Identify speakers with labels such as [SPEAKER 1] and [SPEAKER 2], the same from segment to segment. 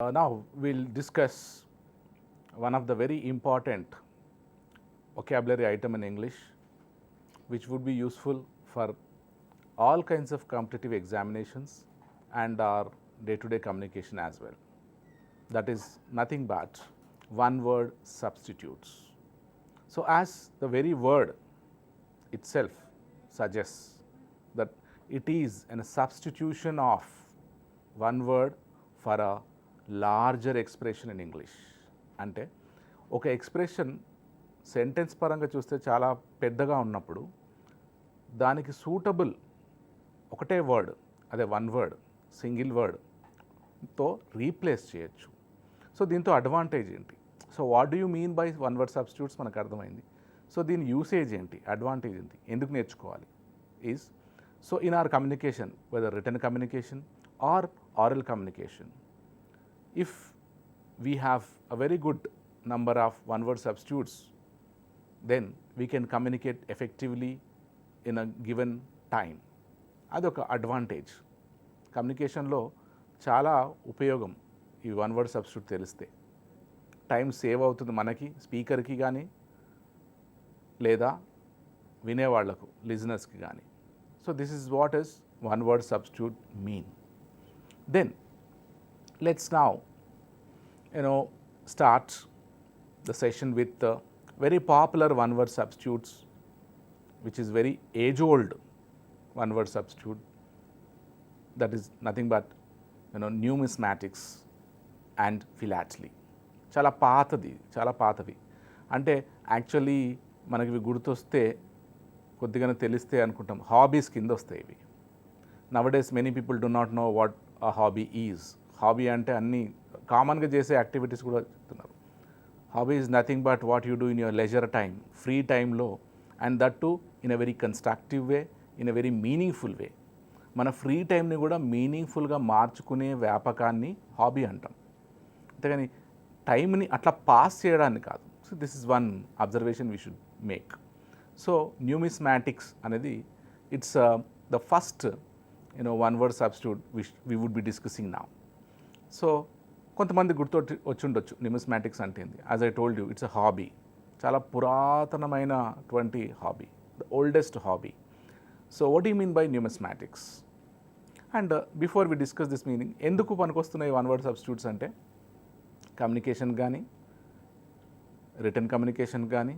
[SPEAKER 1] Now we'll discuss one of the very important vocabulary item in English, which would be useful for all kinds of competitive examinations and our day-to-day communication as well. That is nothing but one-word substitutes. So, as the very word itself suggests that it is a substitution of one word for a larger expression in English. అంటే ఒక expression sentence పరంగా చూస్తే చాలా పెద్దగా ఉన్నప్పుడు దానికి suitable ఒకటే word, అదే వన్ వర్డ్, సింగిల్ వర్డ్తో రీప్లేస్ చేయొచ్చు. సో దీంతో అడ్వాంటేజ్ ఏంటి? So what do you mean by one word substitutes మనకు అర్థమైంది. సో దీని యూసేజ్ ఏంటి, అడ్వాంటేజ్ ఏంటి, ఎందుకు నేర్చుకోవాలి is so in or communication, whether written communication or oral communication, if we have a very good number of one word substitutes, then we can communicate effectively in a given time. అదొక advantage. కమ్యూనికేషన్లో చాలా ఉపయోగం ఈ one word substitute తెలిస్తే. Time save అవుతుంది మనకి, స్పీకర్కి కానీ లేదా వినేవాళ్లకు, లిజనర్స్కి కానీ. So this is what is one word substitute mean. Then let's now start the session with the very popular one word substitutes, which is very age old one word substitute, that is nothing but numismatics and philately. చాలా పాతవి. అంటే actually మనకి ఇవి గుర్తొస్తే కొద్దిగానే తెలిస్తే అనుకుంటాం, hobbies కింద వస్తాయి ఇవి. Nowadays many people do not know what a hobby is. Hobby అంటే అన్నీ కామన్గా చేసే యాక్టివిటీస్ కూడా చెప్తున్నారు. Hobby is nothing but what you do in your leisure time, free టైంలో, and that too in a very constructive way, in a very meaningful way. మన free టైంని కూడా మీనింగ్ఫుల్గా మార్చుకునే వ్యాపకాన్ని హాబీ అంటాం. అంతేగాని టైంని అట్లా పాస్ చేయడాన్ని కాదు. So this is one observation we should make. So numismatics అనేది it's the first one word substitute which we would be discussing now. So కొంతమంది వచ్చి ఉండొచ్చు న్యూమిస్మాటిక్స్ అంటే ఏంది. As I told you, it's a hobby, చాలా పురాతనమైనటువంటి hobby, the oldest hobby. So what you mean by numismatics? And before we discuss this meaning, ఎందుకు పనికొస్తున్నాయి one word substitutes అంటే, కమ్యూనికేషన్ కానీ, రిటర్న్ కమ్యూనికేషన్ కానీ,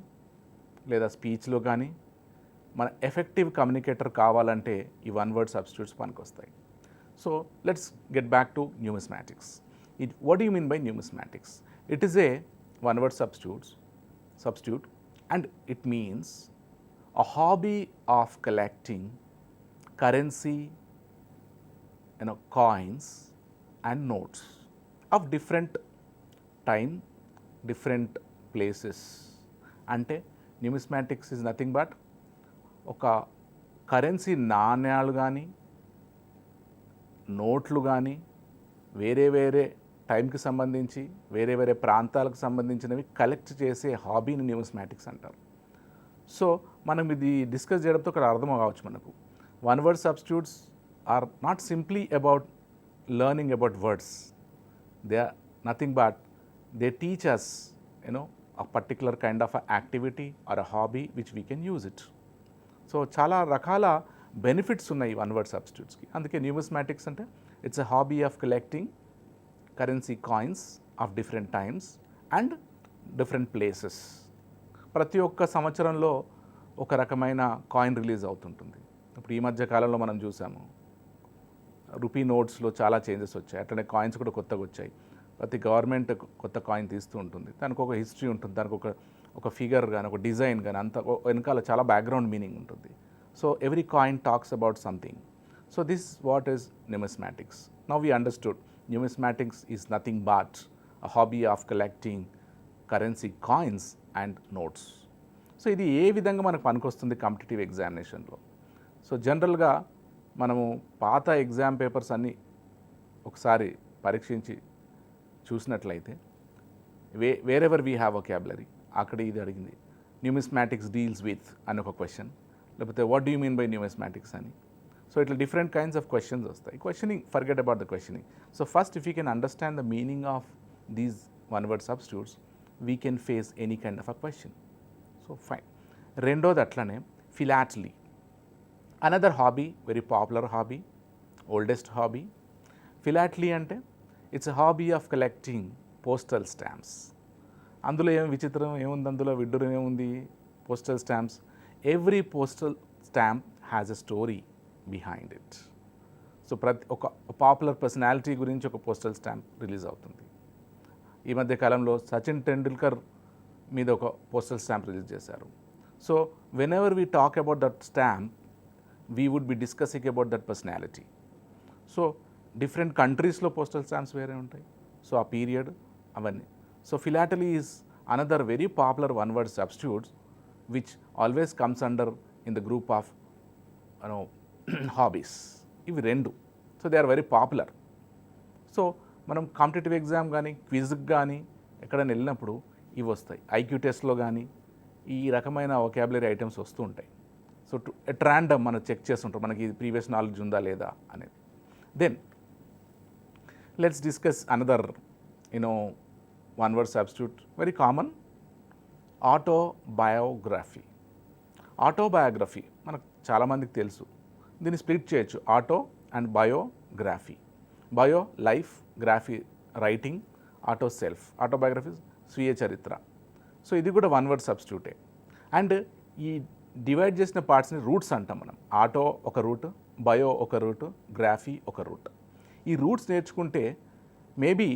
[SPEAKER 1] లేదా స్పీచ్లో కానీ మన ఎఫెక్టివ్ కమ్యూనికేటర్ కావాలంటే ఈ వన్ వర్డ్ సబ్స్టిట్యూట్స్ పనికొస్తాయి. So let's get back to numismatics. What do you mean by numismatics? It is a one word substitute and it means a hobby of collecting currency, coins and notes of different time, different places. అంటే numismatics is nothing but ఒక currency నాణ్యాలు కానీ, నోట్లు కానీ, వేరే వేరే టైంకి సంబంధించి, వేరే వేరే ప్రాంతాలకు సంబంధించినవి కలెక్ట్ చేసే హాబీని న్యూమిస్మాటిక్స్ అంటారు. సో మనం ఇది డిస్కస్ చేయడంతో ఇక్కడ అర్థం కావచ్చు మనకు, one word substitutes are not simply about learning about words. They are nothing but they teach us a particular kind of a activity or a hobby which we can use it. So చాలా రకాల benefits ఉన్నాయి one word సబ్స్టిట్యూట్స్కి. అందుకే numismatics అంటే it's a hobby of collecting currency coins of different times and different places. ప్రతి ఒక్క సంవత్సరంలో ఒక రకమైన కాయిన్ రిలీజ్ అవుతుంటుంది. ఇప్పుడు ఈ మధ్య కాలంలో మనం చూసాము, రూపీ నోట్స్లో చాలా చేంజెస్ వచ్చాయి. అట్లనే కాయిన్స్ కూడా కొత్తగా వచ్చాయి. ప్రతి గవర్నమెంట్ కొత్త కాయిన్ తీస్తూ ఉంటుంది, దానికి ఒక హిస్టరీ ఉంటుంది, దానికి ఒక ఫిగర్ కానీ, ఒక డిజైన్ కానీ, అంత వెనకాల చాలా బ్యాక్గ్రౌండ్ మీనింగ్ ఉంటుంది. So every coin talks about something. So this what is numismatics. Now we understood numismatics is nothing but a hobby of collecting currency coins and notes. So ఇది ఏ విధంగా మనకు పనికొస్తుంది కాంపిటేటివ్ ఎగ్జామినేషన్లో? సో జనరల్గా మనము పాత exam papers అన్నీ ఒకసారి పరీక్షించి చూసినట్లయితే వేరెవర్ వీ హ్యావ్ వొకాబులరీ, అక్కడ ఇది అడిగింది న్యూమిస్మాటిక్స్ డీల్స్ విత్ అని ఒక క్వశ్చన్, లేకపోతే what do you mean by numismatics అని. సో ఇట్లా డిఫరెంట్ కైండ్స్ ఆఫ్ క్వశ్చన్స్ వస్తాయి. Questioning, forget about the questioning. So first if you can understand the meaning of these one word substitutes, we can face any kind of a question. So fine. రెండోది అట్లనే philately, another hobby, very popular hobby, oldest hobby. Philately అంటే it's a hobby of collecting postal stamps. అందులో ఏం విచిత్రం ఏముంది, అందులో విడ్డూరం ఏముంది? Postal stamps, every postal stamp has a story behind it. So ఒక పాపులర్ పర్సనాలిటీ గురించి ఒక పోస్టల్ స్టాంప్ రిలీజ్ అవుతుంది. ఈ మధ్య కాలంలో సచిన్ టెండూల్కర్ మీద ఒక పోస్టల్ స్టాంప్ రిలీజ్ చేశారు. So whenever we talk about that stamp, we would be discussing about that personality. So different కంట్రీస్లో పోస్టల్ స్టాంప్స్ వేరే ఉంటాయి. సో ఆ పీరియడ్ అవన్నీ. So philately is another very popular one word substitutes which always comes under in the group of hobbies. ఇవి రెండు. So they are very popular. So మనం competitive exam కానీ క్విజ్కి కానీ ఎక్కడైనా వెళ్ళినప్పుడు ఇవి వస్తాయి. ఐక్యూ టెస్ట్లో కానీ ఈ రకమైన వొకాబులరీ ఐటమ్స్ వస్తూ ఉంటాయి. సో ఎట్ ర్యాండమ్ మనం చెక్ చేస్తుంటాం మనకి ప్రీవియస్ నాలెడ్జ్ ఉందా లేదా అనేది. Then let's discuss another one word substitute, very common, autobiography. Autobiography మనకు చాలామందికి తెలుసు. దీన్ని స్ప్లిట్ చేయొచ్చు, auto and biography. Bio life, graphy writing, auto self. Autobiography స్వీయ చరిత్ర. సో ఇది కూడా వన్ వర్డ్ సబ్స్టిట్యూటే. అండ్ ఈ డివైడ్ చేసిన పార్ట్స్ని రూట్స్ అంటాం మనం. ఆటో ఒక రూట్, బయో ఒక రూట్, గ్రాఫీ ఒక రూట్. ఈ రూట్స్ నేర్చుకుంటే maybe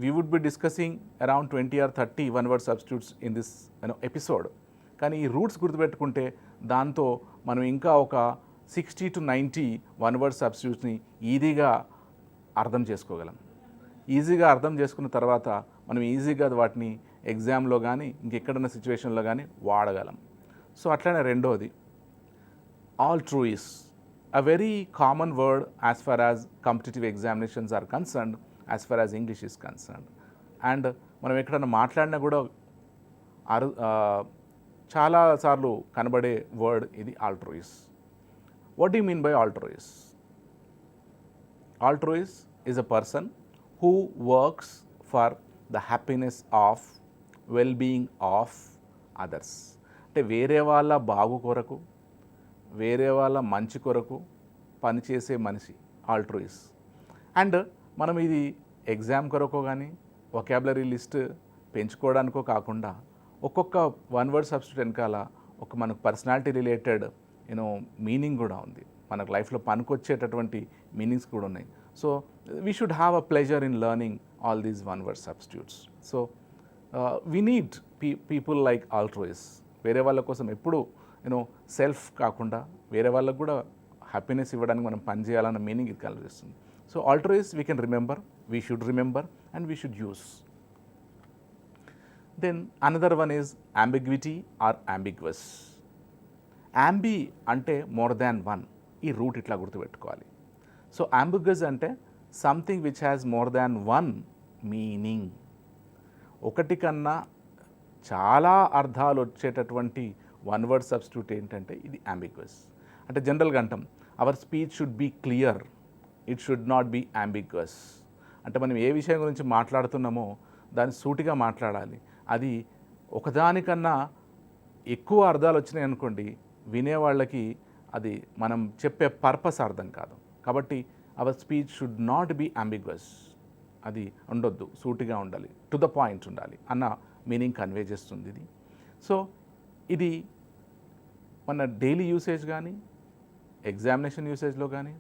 [SPEAKER 1] we would be discussing around 20 or 30 one word substitutes in this episode. కానీ ఈ రూట్స్ గుర్తుపెట్టుకుంటే దాంతో మనం ఇంకా ఒక 60 to 90 వన్ వర్డ్ సబ్స్టిట్యూట్స్ని ఈజీగా అర్థం చేసుకోగలం. ఈజీగా అర్థం చేసుకున్న తర్వాత మనం ఈజీగా వాటిని ఎగ్జామ్లో కానీ ఇంకెక్కడన్నా సిచ్యువేషన్లో కానీ వాడగలం. సో అట్లనే రెండోది ఆల్ట్రూయిస్, a very common word as far as competitive examinations are concerned, as far as English is concerned. And మనం ఎక్కడన్నా మాట్లాడినా కూడా చాలాసార్లు కనబడే వర్డ్ ఇది altruist. What do you mean by altruist? Altruist is a person who works for the happiness of, well-being of others. అంటే వేరే వాళ్ళ బాగు కొరకు, వేరే వాళ్ళ మంచి కొరకు పనిచేసే మనిషి ఆల్ట్రూయిస్. అండ్ మనం ఇది ఎగ్జామ్ కొరకు కానీ వొకాబులరీ లిస్ట్ పెంచుకోవడానికో కాకుండా ఒక్కొక్క వన్ వర్డ్ సబ్స్టిట్యూట్ వెనకాల ఒక మనకు పర్సనాలిటీ రిలేటెడ్ మీనింగ్ కూడా ఉంది. మనకు లైఫ్లో పనికొచ్చేటటువంటి మీనింగ్స్ కూడా ఉన్నాయి. So we should have a pleasure in learning all these one word substitutes. So we need people like altruist. వేరే వాళ్ళ కోసం ఎప్పుడు సెల్ఫ్ కాకుండా వేరే వాళ్ళకు కూడా హ్యాపీనెస్ ఇవ్వడానికి మనం పని చేయాలన్న మీనింగ్ ఇది కలిగిస్తుంది. So altruist we can remember, we should remember and we should use. Then another one is ambiguity or ambiguous. Ambi అంటే మోర్ దాన్ వన్. ఈ రూట్ ఇట్లా గుర్తుపెట్టుకోవాలి. సో అంబిగ్వస్ అంటే something which has more than one meaning. ఒకటి కన్నా చాలా అర్థాలు వచ్చేటటువంటి వన్ వర్డ్ సబ్స్టిట్యూట్ ఏంటంటే ఇది అంబిగ్వస్. అంటే జనరల్గా అంటాం our speech should be clear, it should not be ambiguous. అంటే మనం ఏ విషయం గురించి మాట్లాడుతున్నామో దాన్ని సూటిగా మాట్లాడాలి. అది ఒకదానికన్నా ఎక్కువ అర్థాలు వచ్చినాయి అనుకోండి, వినేవాళ్ళకి అది మనం చెప్పే పర్పస్ అర్థం కాదు. కాబట్టి our speech should not be ambiguous. అది ఉండొద్దు, సూటిగా ఉండాలి, టు ద పాయింట్ ఉండాలి అన్న మీనింగ్ కన్వే చేస్తుంది ఇది. సో ఇది మన డైలీ యూసేజ్ కానీ ఎగ్జామినేషన్ యూసేజ్లో కానీ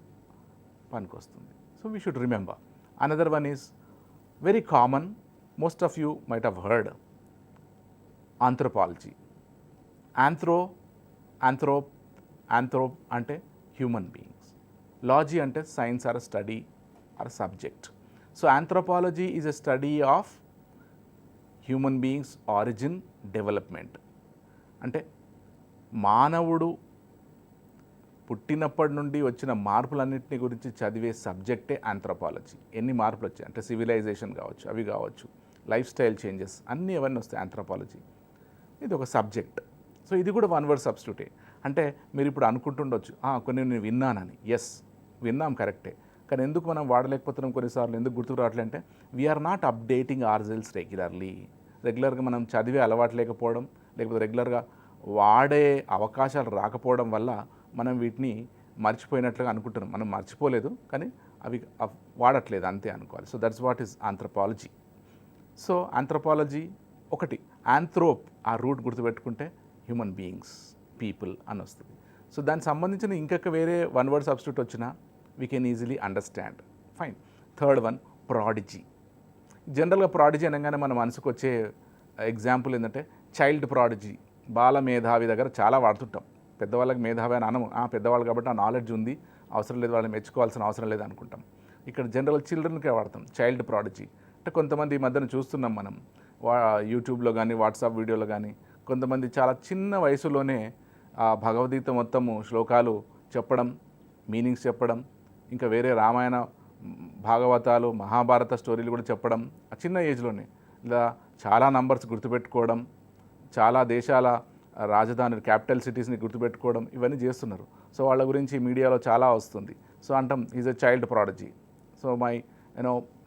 [SPEAKER 1] పనికొస్తుంది. So we should remember. Another one is very common, most of you might have heard, anthropology. Anthrop అంటే హ్యూమన్ బీయింగ్స్, లాజీ అంటే science or study or subject. So anthropology is a study of human beings origin, development. అంటే మానవుడు పుట్టినప్పటి నుండి వచ్చిన మార్పులన్నింటినీ గురించి చదివే సబ్జెక్టే anthropology. ఎన్ని మార్పులు వచ్చాయి అంటే సివిలైజేషన్ కావచ్చు, అవి కావచ్చు, లైఫ్ స్టైల్ చేంజెస్ అన్నీ అవన్నీ వస్తాయి ఆంథ్రోపాలజీ. ఇది ఒక సబ్జెక్ట్. సో ఇది కూడా వన్ వర్డ్ సబ్స్టిట్యూటే. అంటే మీరు ఇప్పుడు అనుకుంటుండొచ్చు కొన్ని నేను విన్నానని. ఎస్, విన్నాం కరెక్టే, కానీ ఎందుకు మనం వాడలేకపోతున్నాం కొన్నిసార్లు, ఎందుకు గుర్తుకు రావట్లే అంటే వీఆర్ నాట్ అప్డేటింగ్ ఆర్సెల్స్ రెగ్యులర్గా మనం చదివే అలవాటు లేకపోవడం, లేకపోతే రెగ్యులర్గా వాడే అవకాశాలు రాకపోవడం వల్ల మనం వీటిని మర్చిపోయినట్లుగా అనుకుంటున్నాం. మనం మర్చిపోలేదు, కానీ అవి వాడట్లేదు అంతే అనుకోవాలి. So that's what is anthropology. So anthropology ఒకటి, ఆంథ్రోప్ ఆ రూట్ గుర్తుపెట్టుకుంటే హ్యూమన్ బీయింగ్స్, పీపుల్ అని వస్తుంది. సో దానికి సంబంధించిన ఇంకొక వేరే వన్ వర్డ్ సబ్స్టిట్యూట్ వచ్చినా we can easily understand. Fine. Third one, prodigy. జనరల్గా ప్రాడిజీ అనగానే మన మనసుకు వచ్చే ఎగ్జాంపుల్ ఏంటంటే చైల్డ్ ప్రాడిజీ, బాల మేధావి దగ్గర చాలా వాడుతుంటాం. పెద్దవాళ్ళకి మేధావి అని అనము, పెద్దవాళ్ళు కాబట్టి ఆ నాలెడ్జ్ ఉంది, అవసరం లేదు, వాళ్ళని మెచ్చుకోవాల్సిన అవసరం లేదు అనుకుంటాం. ఇక్కడ జనరల్ చిల్డ్రన్కే వాడతాం చైల్డ్ ప్రాడిజీ. అంటే కొంతమంది ఈ మధ్యన చూస్తున్నాం మనం యూట్యూబ్లో కానీ వాట్సాప్ వీడియోలో కానీ, కొంతమంది చాలా చిన్న వయసులోనే భగవద్గీత మొత్తము శ్లోకాలు చెప్పడం, మీనింగ్స్ చెప్పడం, ఇంకా వేరే రామాయణ భాగవతాలు మహాభారత స్టోరీలు కూడా చెప్పడం ఆ చిన్న ఏజ్లోనే. ఇలా చాలా నంబర్స్ గుర్తుపెట్టుకోవడం, చాలా దేశాల రాజధాని క్యాపిటల్ సిటీస్ని గుర్తుపెట్టుకోవడం, ఇవన్నీ చేస్తున్నారు. సో వాళ్ళ గురించి మీడియాలో చాలా వస్తుంది. సో అంటాం is a child prodigy. So my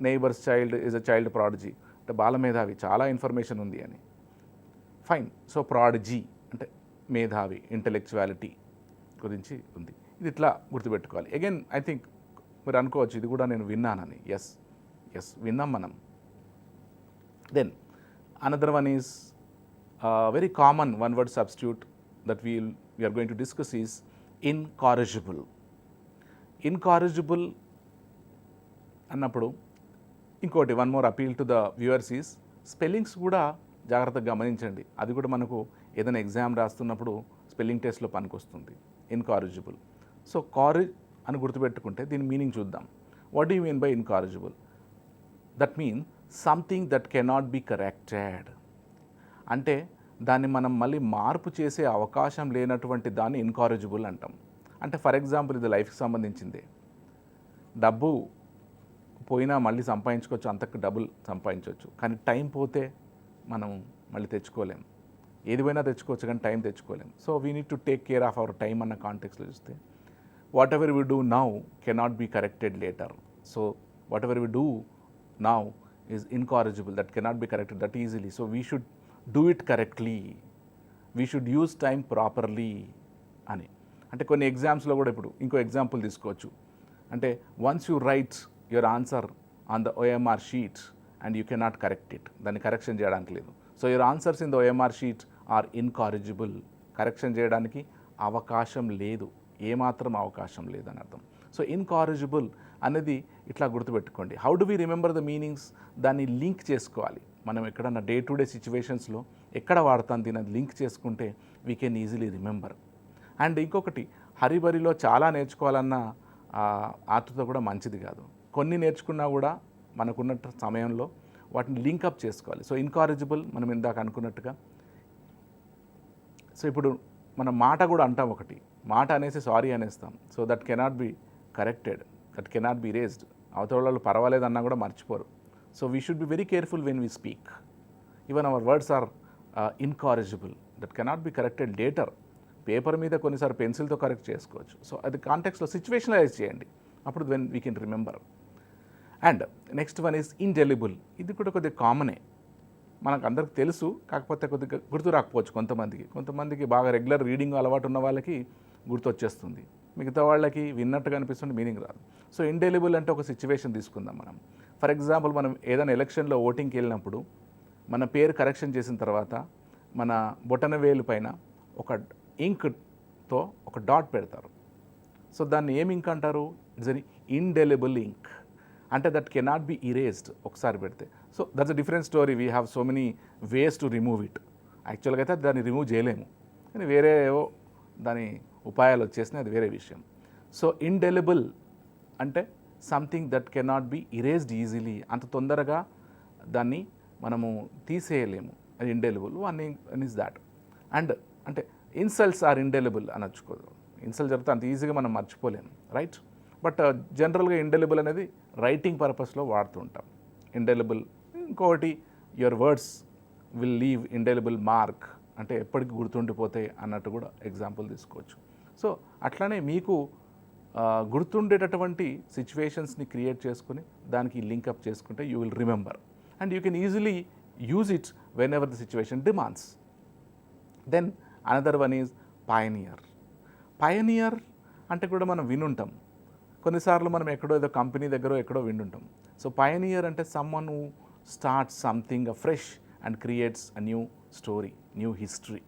[SPEAKER 1] neighbours child is a child prodigy, అంటే బాలమేధావి, చాలా ఇన్ఫర్మేషన్ ఉంది అని. ఫైన్. సో ప్రాడజీ అంటే మేధావి, ఇంటెలెక్చువాలిటీ గురించి ఉంది. ఇది ఇట్లా గుర్తుపెట్టుకోవాలి. అగైన్ ఐ థింక్ మీరు అనుకోవచ్చు ఇది కూడా నేను విన్నానని. ఎస్ విన్నాం మనం. Then another one is very common one word substitute that we are going to discuss is incorrigible. Incorrigible అన్నప్పుడు ఇంకోటి one more appeal to the viewers is spellings కూడా జాగ్రత్తగా గమనించండి. అది కూడా మనకు ఏదైనా ఎగ్జామ్ రాస్తున్నప్పుడు స్పెల్లింగ్ టెస్ట్లో పనికొస్తుంది. ఇన్కారిజిబుల్. సో కారేజ్ అని గుర్తుపెట్టుకుంటే దీని మీనింగ్ చూద్దాం. What do you mean by ఇన్కారిజిబుల్? That mean something that cannot be corrected. అంటే దాన్ని మనం మళ్ళీ మార్పు చేసే అవకాశం లేనటువంటి దాన్ని ఇన్కారిజిబుల్ అంటాం. అంటే ఫర్ ఎగ్జాంపుల్ ఇది లైఫ్కి సంబంధించిందే. డబ్బు పోయినా మళ్ళీ సంపాదించుకోవచ్చు, అంతకు డబ్బులు సంపాదించవచ్చు, కానీ టైం పోతే మనం మళ్ళీ తెచ్చుకోలేం. ఏది పోయినా తెచ్చుకోవచ్చు కానీ టైం తెచ్చుకోలేం. So we need to take care of our time అన్న కాంటెక్స్లో చూస్తే whatever we do now cannot be corrected later. So whatever we do now is incorrigible, that cannot be corrected that easily. So we should do it correctly, we should use time properly అని. అంటే కొన్ని ఎగ్జామ్స్లో కూడా ఇప్పుడు ఇంకో example తీసుకోవచ్చు. అంటే once you write your answer on the OMR sheet and you cannot correct it, దాన్ని కరెక్షన్ చేయడానికి లేదు. So your answers in the OMR sheet are incorrigible, correction చేయడానికి అవకాశం లేదు, ఏమాత్రం అవకాశం లేదని అర్థం. సో ఇన్కారిజిబుల్ అనేది ఇట్లా గుర్తుపెట్టుకోండి. How do we remember the meanings? దాన్ని లింక్ చేసుకోవాలి. మనం ఎక్కడన్నా డే టు డే సిచ్యువేషన్స్లో ఎక్కడ వాడతాం దీన్ని లింక్ చేసుకుంటే we can easily remember. And ఇంకొకటి, హరిబరిలో చాలా నేర్చుకోవాలన్న ఆతృత కూడా మంచిది కాదు. కొన్ని నేర్చుకున్నా కూడా మనకున్న సమయంలో వాటిని లింకప్ చేసుకోవాలి. సో ఇన్కారిజిబుల్ మనం ఇందాక అనుకున్నట్టుగా. సో ఇప్పుడు మనం మాట కూడా అంటాం, ఒకటి మాట అనేసి సారీ అనేస్తాం. So that cannot be corrected, that cannot be erased. అవతల వాళ్ళు పర్వాలేదన్నా కూడా మర్చిపోరు. So we should be very careful when we speak. Even our words are incorrigible, that cannot be corrected later. Paper మీద కొన్నిసార్లు పెన్సిల్తో కరెక్ట్ చేసుకోవచ్చు. So అది కాంటెక్స్లో సిచ్యువేషనలైజ్ చేయండి, అప్పుడు when we can remember. And next one is indelible. ఇది కూడా కొద్దిగా కామనే, మనకు అందరికి తెలుసు, కాకపోతే కొద్దిగా గుర్తు రాకపోవచ్చు కొంతమందికి బాగా రెగ్యులర్ రీడింగ్ అలవాటు ఉన్న వాళ్ళకి గుర్తు వచ్చేస్తుంది, మిగతా వాళ్ళకి విన్నట్టుగా అనిపిస్తుంది, మీనింగ్ రాదు. సో ఇండెలిబుల్ అంటే ఒక సిచ్యువేషన్ తీసుకుందాం మనం. ఫర్ ఎగ్జాంపుల్ మనం ఏదైనా ఎలక్షన్లో ఓటింగ్కి వెళ్ళినప్పుడు మన పేరు కరెక్షన్ చేసిన తర్వాత మన బొటన వేలు పైన ఒక ఇంక్తో ఒక డాట్ పెడతారు. సో దాన్ని ఏం ఇంక్ అంటారు? ఇట్స్ ఎన్ ఇండెలిబుల్ ఇంక్, అంటే దట్ కెనాట్ బి ఇరేజ్డ్ ఒకసారి పెడితే. So that's a different story, we have so many ways to remove it. యాక్చువల్గా అయితే దాన్ని రిమూవ్ చేయలేము, కానీ వేరే దాని ఉపాయాలు వచ్చేసినాయి, అది వేరే విషయం. సో ఇండెలిబుల్ అంటే something that cannot be erased easily, అంత తొందరగా దాన్ని మనము తీసేయలేము, అది indelible. One is that. And అంటే ఇన్సల్ట్స్ ఆర్ ఇండెలిబుల్ అనొచ్చుకోదు, ఇన్సల్ట్ జరిగితే అంత ఈజీగా మనం మర్చిపోలేము, రైట్? బట్ జనరల్గా ఇండెలిబుల్ అనేది రైటింగ్ పర్పస్లో వాడుతూ ఉంటాం. ఇండెలిబుల్. ఇంకొకటి, your words will leave indelible mark అంటే ఎప్పటికీ గుర్తుండిపోతాయి అన్నట్టు కూడా ఎగ్జాంపుల్ తీసుకోవచ్చు. సో అట్లానే మీకు గుర్తుండేటటువంటి సిచ్యువేషన్స్ని క్రియేట్ చేసుకుని దానికి లింకప్ చేసుకుంటే you will remember and you can easily use it whenever the situation demands. Then another one is pioneer. Pioneer అంటే కూడా మనం వినుంటాం, కొన్నిసార్లు మనం ఎక్కడో ఏదో కంపెనీ దగ్గర ఎక్కడో వింటుంటాం. సో పయనియర్ అంటే someone who starts something fresh and creates a new story, new history.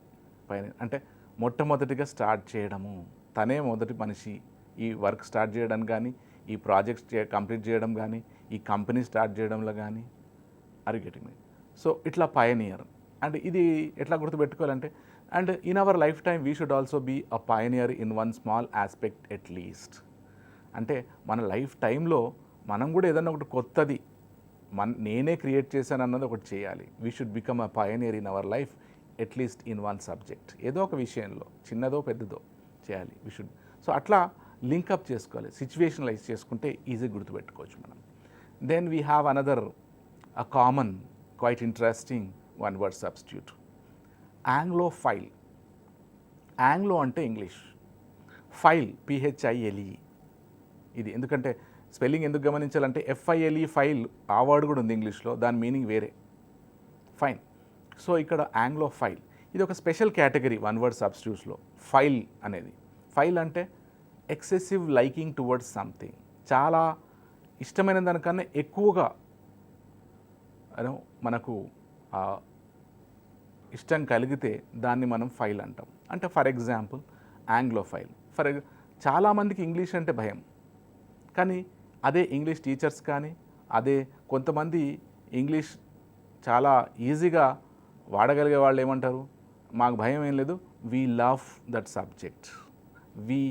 [SPEAKER 1] Pioneer అంటే మొట్టమొదటిగా స్టార్ట్ చేయడము, తనే మొదటి మనిషి ఈ వర్క్ స్టార్ట్ చేయడం కానీ, ఈ ప్రాజెక్ట్ కంప్లీట్ చేయడం కానీ, ఈ కంపెనీ స్టార్ట్ చేయడంలో కానీ. Are you getting me? So ఇట్లా పయనియర్. అండ్ ఇది ఎట్లా గుర్తుపెట్టుకోవాలంటే, and in our lifetime we should also be a pioneer in one small aspect at least. అంటే మన లైఫ్ టైంలో మనం కూడా ఏదన్నా ఒకటి కొత్తది నేనే క్రియేట్ చేశాను అన్నది ఒకటి చేయాలి. We should become a pioneer in our life at least in one subject. ఏదో ఒక విషయంలో చిన్నదో పెద్దదో చేయాలి వీ షుడ్. సో అట్లా లింకప్ చేసుకోవాలి, సిచ్యువేషనలైజ్ చేసుకుంటే ఈజీ గుర్తుపెట్టుకోవచ్చు మనం. Then we have another a common quite interesting one word substitute, anglophile. Anglo అంటే ఇంగ్లీష్, ఫైల్ PHILE. ఇది ఎందుకంటే స్పెల్లింగ్ ఎందుకు గమనించాలంటే FILE ఫైల్, ఆ వర్డ్ కూడా ఉంది ఇంగ్లీష్లో, దాని మీనింగ్ వేరే. ఫైన్. సో ఇక్కడ ఆంగ్లోఫైల్ ఇది ఒక స్పెషల్ కేటగిరీ వన్ వర్డ్ సబ్స్టిట్యూట్స్లో. ఫైల్ అనేది, ఫైల్ అంటే ఎక్సెసివ్ లైకింగ్ టువర్డ్స్ సంథింగ్, చాలా ఇష్టమైన దానికన్నా ఎక్కువగా మనకు ఇష్టం కలిగితే దాన్ని మనం ఫైల్ అంటాం. అంటే ఫర్ ఎగ్జాంపుల్ ఆంగ్లోఫైల్. చాలామందికి ఇంగ్లీష్ అంటే భయం, కానీ అదే ఇంగ్లీష్ టీచర్స్ కానీ, అదే కొంతమంది ఇంగ్లీష్ చాలా ఈజీగా వాడగలిగే వాళ్ళు ఏమంటారు, మాకు భయం ఏం లేదు, we love that subject, we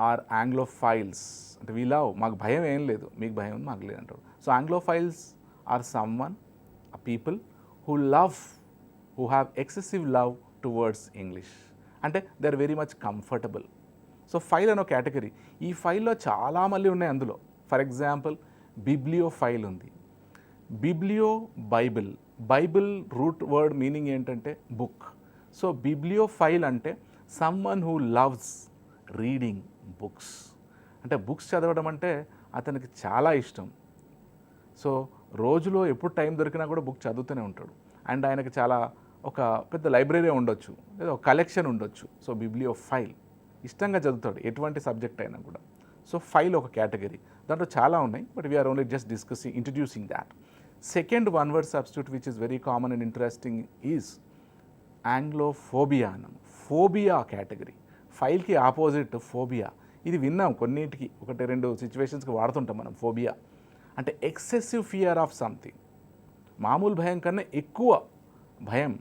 [SPEAKER 1] are anglophiles. అంటే వీ లవ్, మాకు భయం ఏం లేదు, మీకు భయం ఉంది మాకు లేదు అంటారు. So anglophiles are someone, people who love, who have excessive love towards English. అంటే they are very much comfortable. So phile అనే కేటగిరీ. ఈ ఫైల్లో చాలా మళ్ళీ ఉన్నాయి అందులో. ఫర్ ఎగ్జాంపుల్ బిబ్లియో ఫైల్ ఉంది. Biblio Bible, Bible root word meaning ఏంటంటే బుక్. సో బిబ్లియో ఫైల్ అంటే someone who loves reading books. అంటే బుక్స్ చదవడం అంటే అతనికి చాలా ఇష్టం. సో రోజులో ఎప్పుడు టైం దొరికినా కూడా బుక్ చదువుతూనే ఉంటాడు. అండ్ ఆయనకి చాలా ఒక పెద్ద లైబ్రరీ ఉండొచ్చు, లేదా ఒక కలెక్షన్ ఉండొచ్చు. సో బిబ్లియో ఫైల్, ఇష్టంగా చదువుతాడు ఎటువంటి సబ్జెక్ట్ అయినా కూడా. సో ఫైల్ ఒక కేటగిరీ, దాంట్లో చాలా ఉన్నాయి, but we're only just discussing, introducing that. Second one word substitute which is very common and interesting is anglophobia అన్నాం. ఫోబియా కేటగిరీ, ఫైల్కి ఆపోజిట్ ఫోబియా. ఇది విన్నాం కొన్నింటికి, ఒకటి రెండు సిచ్యువేషన్స్కి వాడుతుంటాం మనం. ఫోబియా అంటే ఎక్సెసివ్ ఫియర్ ఆఫ్ సంథింగ్, మామూలు భయం కన్నా ఎక్కువ భయం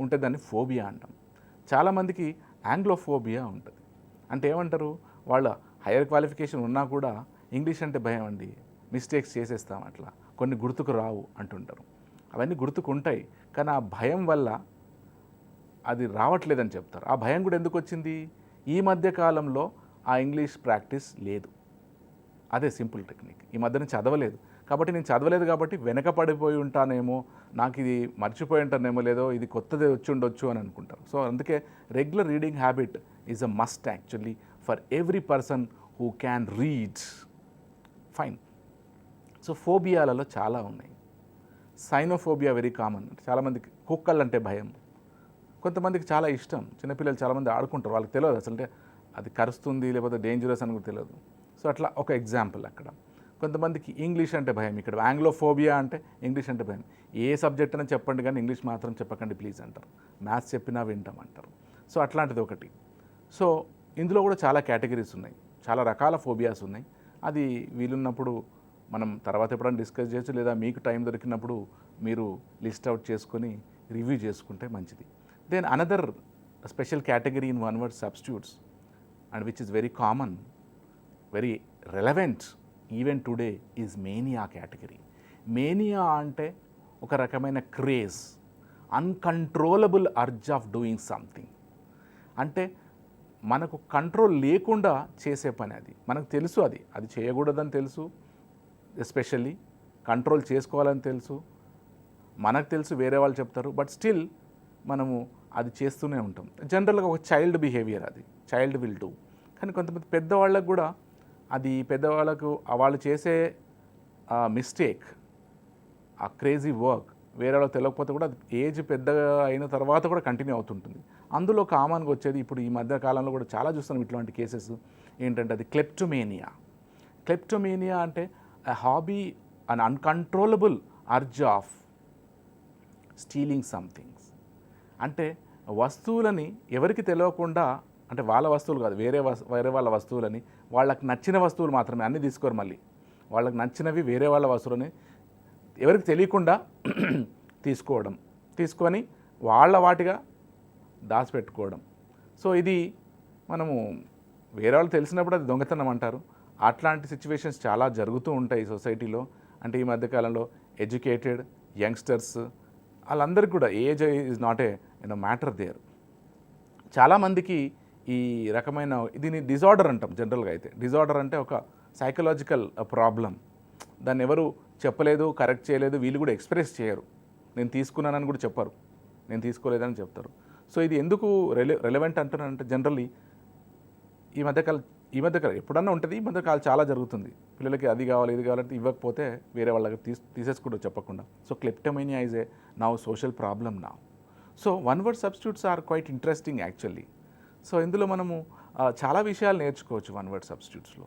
[SPEAKER 1] ఉంటే దాన్ని ఫోబియా అంటాం. చాలామందికి ఆంగ్లోఫోబియా ఉంటుంది. అంటే ఏమంటారు, వాళ్ళ హైయర్ క్వాలిఫికేషన్ ఉన్నా కూడా ఇంగ్లీష్ అంటే భయం అండి, మిస్టేక్స్ చేసేస్తాం, అట్లా కొన్ని గుర్తుకు రావు అంటుంటారు. అవన్నీ గుర్తుకుంటాయి, కానీ ఆ భయం వల్ల అది రావట్లేదని చెప్తారు. ఆ భయం కూడా ఎందుకు వచ్చింది, ఈ మధ్య కాలంలో ఆ ఇంగ్లీష్ ప్రాక్టీస్ లేదు. అదే సింపుల్ టెక్నిక్. ఈ మధ్య నేను చదవలేదు కాబట్టి, నేను చదవలేదు కాబట్టి వెనకపడిపోయి ఉంటానేమో, నాకు ఇది మర్చిపోయి ఉంటానేమో, లేదో ఇది కొత్తదే వచ్చి ఉండొచ్చు అని అనుకుంటారు. సో అందుకే regular reading habit is a must actually for every person who can read. Fine. So ఫోబియాలలో చాలా ఉన్నాయి. Cynophobia very common. చాలామందికి కుక్కలు అంటే భయం, కొంతమందికి చాలా ఇష్టం. చిన్నపిల్లలు చాలామంది ఆడుకుంటారు, వాళ్ళకి తెలియదు అసలు అది కరుస్తుంది లేకపోతే డేంజరస్ అని కూడా తెలియదు. సో అట్లా ఒక ఎగ్జాంపుల్ అక్కడ. కొంతమందికి ఇంగ్లీష్ అంటే భయం. ఇక్కడ ఆంగ్లోఫోబియా అంటే ఇంగ్లీష్ అంటే భయం. ఏ సబ్జెక్ట్ అయినా చెప్పండి కానీ ఇంగ్లీష్ మాత్రం చెప్పకండి ప్లీజ్ అంటారు. మ్యాథ్స్ చెప్పినా వింటామంటారు. సో అట్లాంటిది ఒకటి. సో ఇందులో కూడా చాలా కేటగిరీస్ ఉన్నాయి, చాలా రకాల ఫోబియాస్ ఉన్నాయి. అది వీలున్నప్పుడు మనం తర్వాత ఎప్పుడైనా డిస్కస్ చేయొచ్చు, లేదా మీకు టైం దొరికినప్పుడు మీరు లిస్ట్ అవుట్ చేసుకొని రివ్యూ చేసుకుంటే మంచిది. Then another special category in one word substitutes and which is very common, very relevant even today is mania category. Mania అంటే ఒక రకమైన craze, uncontrollable urge of doing something. అంటే మనకు కంట్రోల్ లేకుండా చేసే పని అది. మనకు తెలుసు అది చేయకూడదని తెలుసు, ఎస్పెషల్లీ కంట్రోల్ చేసుకోవాలని తెలుసు, మనకు తెలుసు, వేరే వాళ్ళు చెప్తారు, బట్ స్టిల్ మనము అది చేస్తూనే ఉంటాం. జనరల్గా ఒక చైల్డ్ బిహేవియర్, అది చైల్డ్ విల్ డూ. కానీ కొంతమంది పెద్దవాళ్ళకు కూడా అది, పెద్దవాళ్ళకు వాళ్ళు చేసే మిస్టేక్, ఆ క్రేజీ వర్క్ వేరే వాళ్ళకి తెలియకపోతే కూడా అది ఏజ్ పెద్దగా అయిన తర్వాత కూడా కంటిన్యూ అవుతుంటుంది. అందులో కామన్గా వచ్చేది ఇప్పుడు ఈ మధ్య కాలంలో కూడా చాలా చూస్తున్నాం ఇట్లాంటి కేసెస్. ఏంటంటే అది క్లెప్టోమేనియా. క్లెప్టోమేనియా అంటే a hobby, an uncontrollable urge of stealing some things. అంటే వస్తువులని ఎవరికి తెలియకుండా, అంటే వాళ్ళ వస్తువులు కాదు, వేరే వాళ్ళ వస్తువులని, వాళ్ళకి నచ్చిన వస్తువులు మాత్రమే, అన్నీ తీసుకోరు మళ్ళీ, వాళ్ళకి నచ్చినవి వేరే వాళ్ళ వస్తువులని ఎవరికి తెలియకుండా తీసుకోవడం, తీసుకొని వాళ్ళ వాటిగా దాచిపెట్టుకోవడం. సో ఇది మనము వేరే వాళ్ళు తెలిసినప్పుడు అది దొంగతనం అంటారు. అట్లాంటి సిచ్యువేషన్స్ చాలా జరుగుతూ ఉంటాయి సొసైటీలో. అంటే ఈ మధ్యకాలంలో ఎడ్యుకేటెడ్ యంగ్స్టర్స్ వాళ్ళందరికీ కూడా age is not a matter there. చాలామందికి ఈ రకమైన దీన్ని డిజార్డర్ అంటాం జనరల్గా. అయితే డిజార్డర్ అంటే ఒక సైకలాజికల్ ప్రాబ్లం. దాన్ని ఎవరు చెప్పలేదు, కరెక్ట్ చేయలేదు, వీళ్ళు కూడా ఎక్స్ప్రెస్ చేయరు. నేను తీసుకున్నానని కూడా చెప్పరు, నేను తీసుకోలేదని చెప్తారు. సో ఇది ఎందుకు రెలవెంట్ అంటున్నానంటే, జనరల్లీ ఈ మధ్యకాలం ఎప్పుడన్నా ఉంటుంది, ఈ మధ్యకాలం చాలా జరుగుతుంది. పిల్లలకి అది కావాలి, ఇది కావాలంటే ఇవ్వకపోతే వేరే వాళ్ళకి తీసేసుకుంటూ చెప్పకుండా. So kleptomania is a now social problem now. So one word substitutes are quite interesting actually. So ఇందులో మనము చాలా విషయాలు నేర్చుకోవచ్చు వన్ వర్డ్ సబ్స్టిట్యూట్స్లో.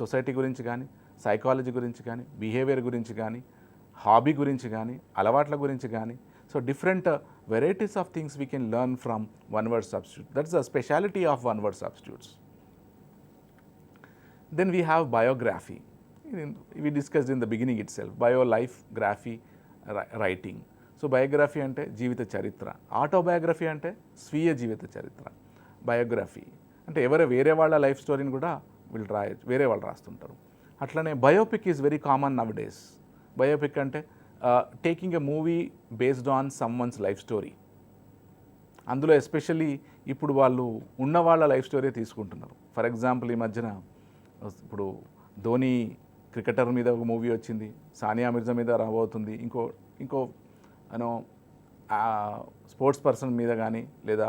[SPEAKER 1] సొసైటీ గురించి కానీ, సైకాలజీ గురించి కానీ, బిహేవియర్ గురించి కానీ, హాబీ గురించి కానీ, అలవాట్ల గురించి కానీ. So different varieties of things we can learn from one word substitute. That's the speciality of one word substitutes. Then we have biography. We discussed in the beginning itself, bio, life, graphy, writing. So biography ante jeevita charitra, autobiography ante swiya jeevita charitra. Biography ante వేరే వాళ్ళ life స్టోరీని కూడా వీళ్ళు వేరే వాళ్ళు రాస్తుంటారు. అట్లనే biopic is very common nowadays. Biopic అంటే taking a movie based on someone's life story. అందులో ఎస్పెషల్లీ ఇప్పుడు వాళ్ళు ఉన్న వాళ్ళ లైఫ్ స్టోరీ తీసుకుంటున్నారు. ఫర్ ఎగ్జాంపుల్ ఈ మధ్యన ఇప్పుడు ధోని క్రికెటర్ మీద ఒక మూవీ వచ్చింది, సానియా మిర్జా మీద రాబోతుంది, ఇంకో స్పోర్ట్స్ పర్సన్ మీద కానీ లేదా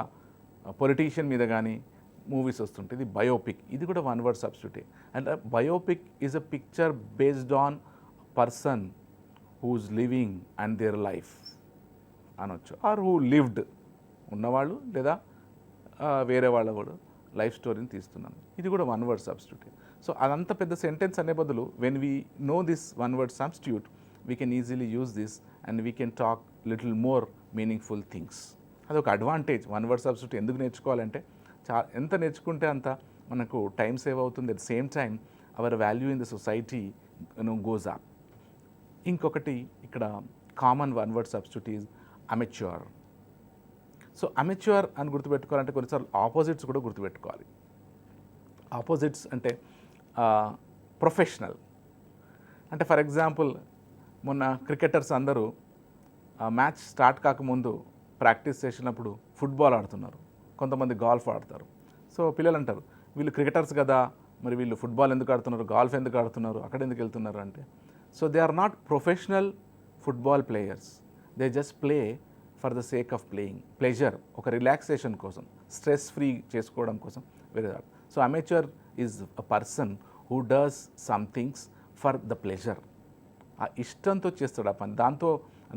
[SPEAKER 1] పొలిటీషియన్ మీద కానీ మూవీస్ వస్తుంటాయి. ఇది బయోపిక్. ఇది కూడా one word substitute. And biopic is a picture based on person who's living and their life అనొచ్చు, ఆర్ హూ లివ్డ్, ఉన్నవాళ్ళు లేదా వేరే వాళ్ళ కూడా లైఫ్ స్టోరీని తీస్తున్నాను. ఇది కూడా వన్ వర్డ్ సబ్స్టిట్యూట్. సో అదంత పెద్ద సెంటెన్స్ అనే బదులు when we know this one word substitute we can easily use this and we can talk little more meaningful things. అదొక అడ్వాంటేజ్. వన్ వర్డ్ సబ్స్టిట్యూట్ ఎందుకు నేర్చుకోవాలంటే, ఎంత నేర్చుకుంటే అంత మనకు టైం సేవ్ అవుతుంది. At same time our value in the society goes up. ఇంకొకటి ఇక్కడ common one word substitute is amateur. So amateur అని గుర్తుపెట్టుకోవాలంటే కొన్నిసార్లు ఆపోజిట్స్ కూడా గుర్తుపెట్టుకోవాలి. ఆపోజిట్స్ అంటే ప్రొఫెషనల్. అంటే ఫర్ ఎగ్జాంపుల్ మొన్న క్రికెటర్స్ అందరూ మ్యాచ్ స్టార్ట్ కాకముందు ప్రాక్టీస్ చేసినప్పుడు ఫుట్బాల్ ఆడుతున్నారు, కొంతమంది గాల్ఫ్ ఆడతారు. సో పిల్లలు అంటారు, వీళ్ళు క్రికెటర్స్ కదా, మరి వీళ్ళు ఫుట్బాల్ ఎందుకు ఆడుతున్నారు, గాల్ఫ్ ఎందుకు ఆడుతున్నారు, అక్కడ ఎందుకు వెళ్తున్నారు అంటే, so they are not professional football players. They just play for the sake of playing, pleasure, ఒక రిలాక్సేషన్ కోసం, స్ట్రెస్ ఫ్రీ చేసుకోవడం కోసం వేరే. So amateur is a person who does some things for the pleasure. ఆ ఇష్టంతో చేస్తాడు ఆ పని,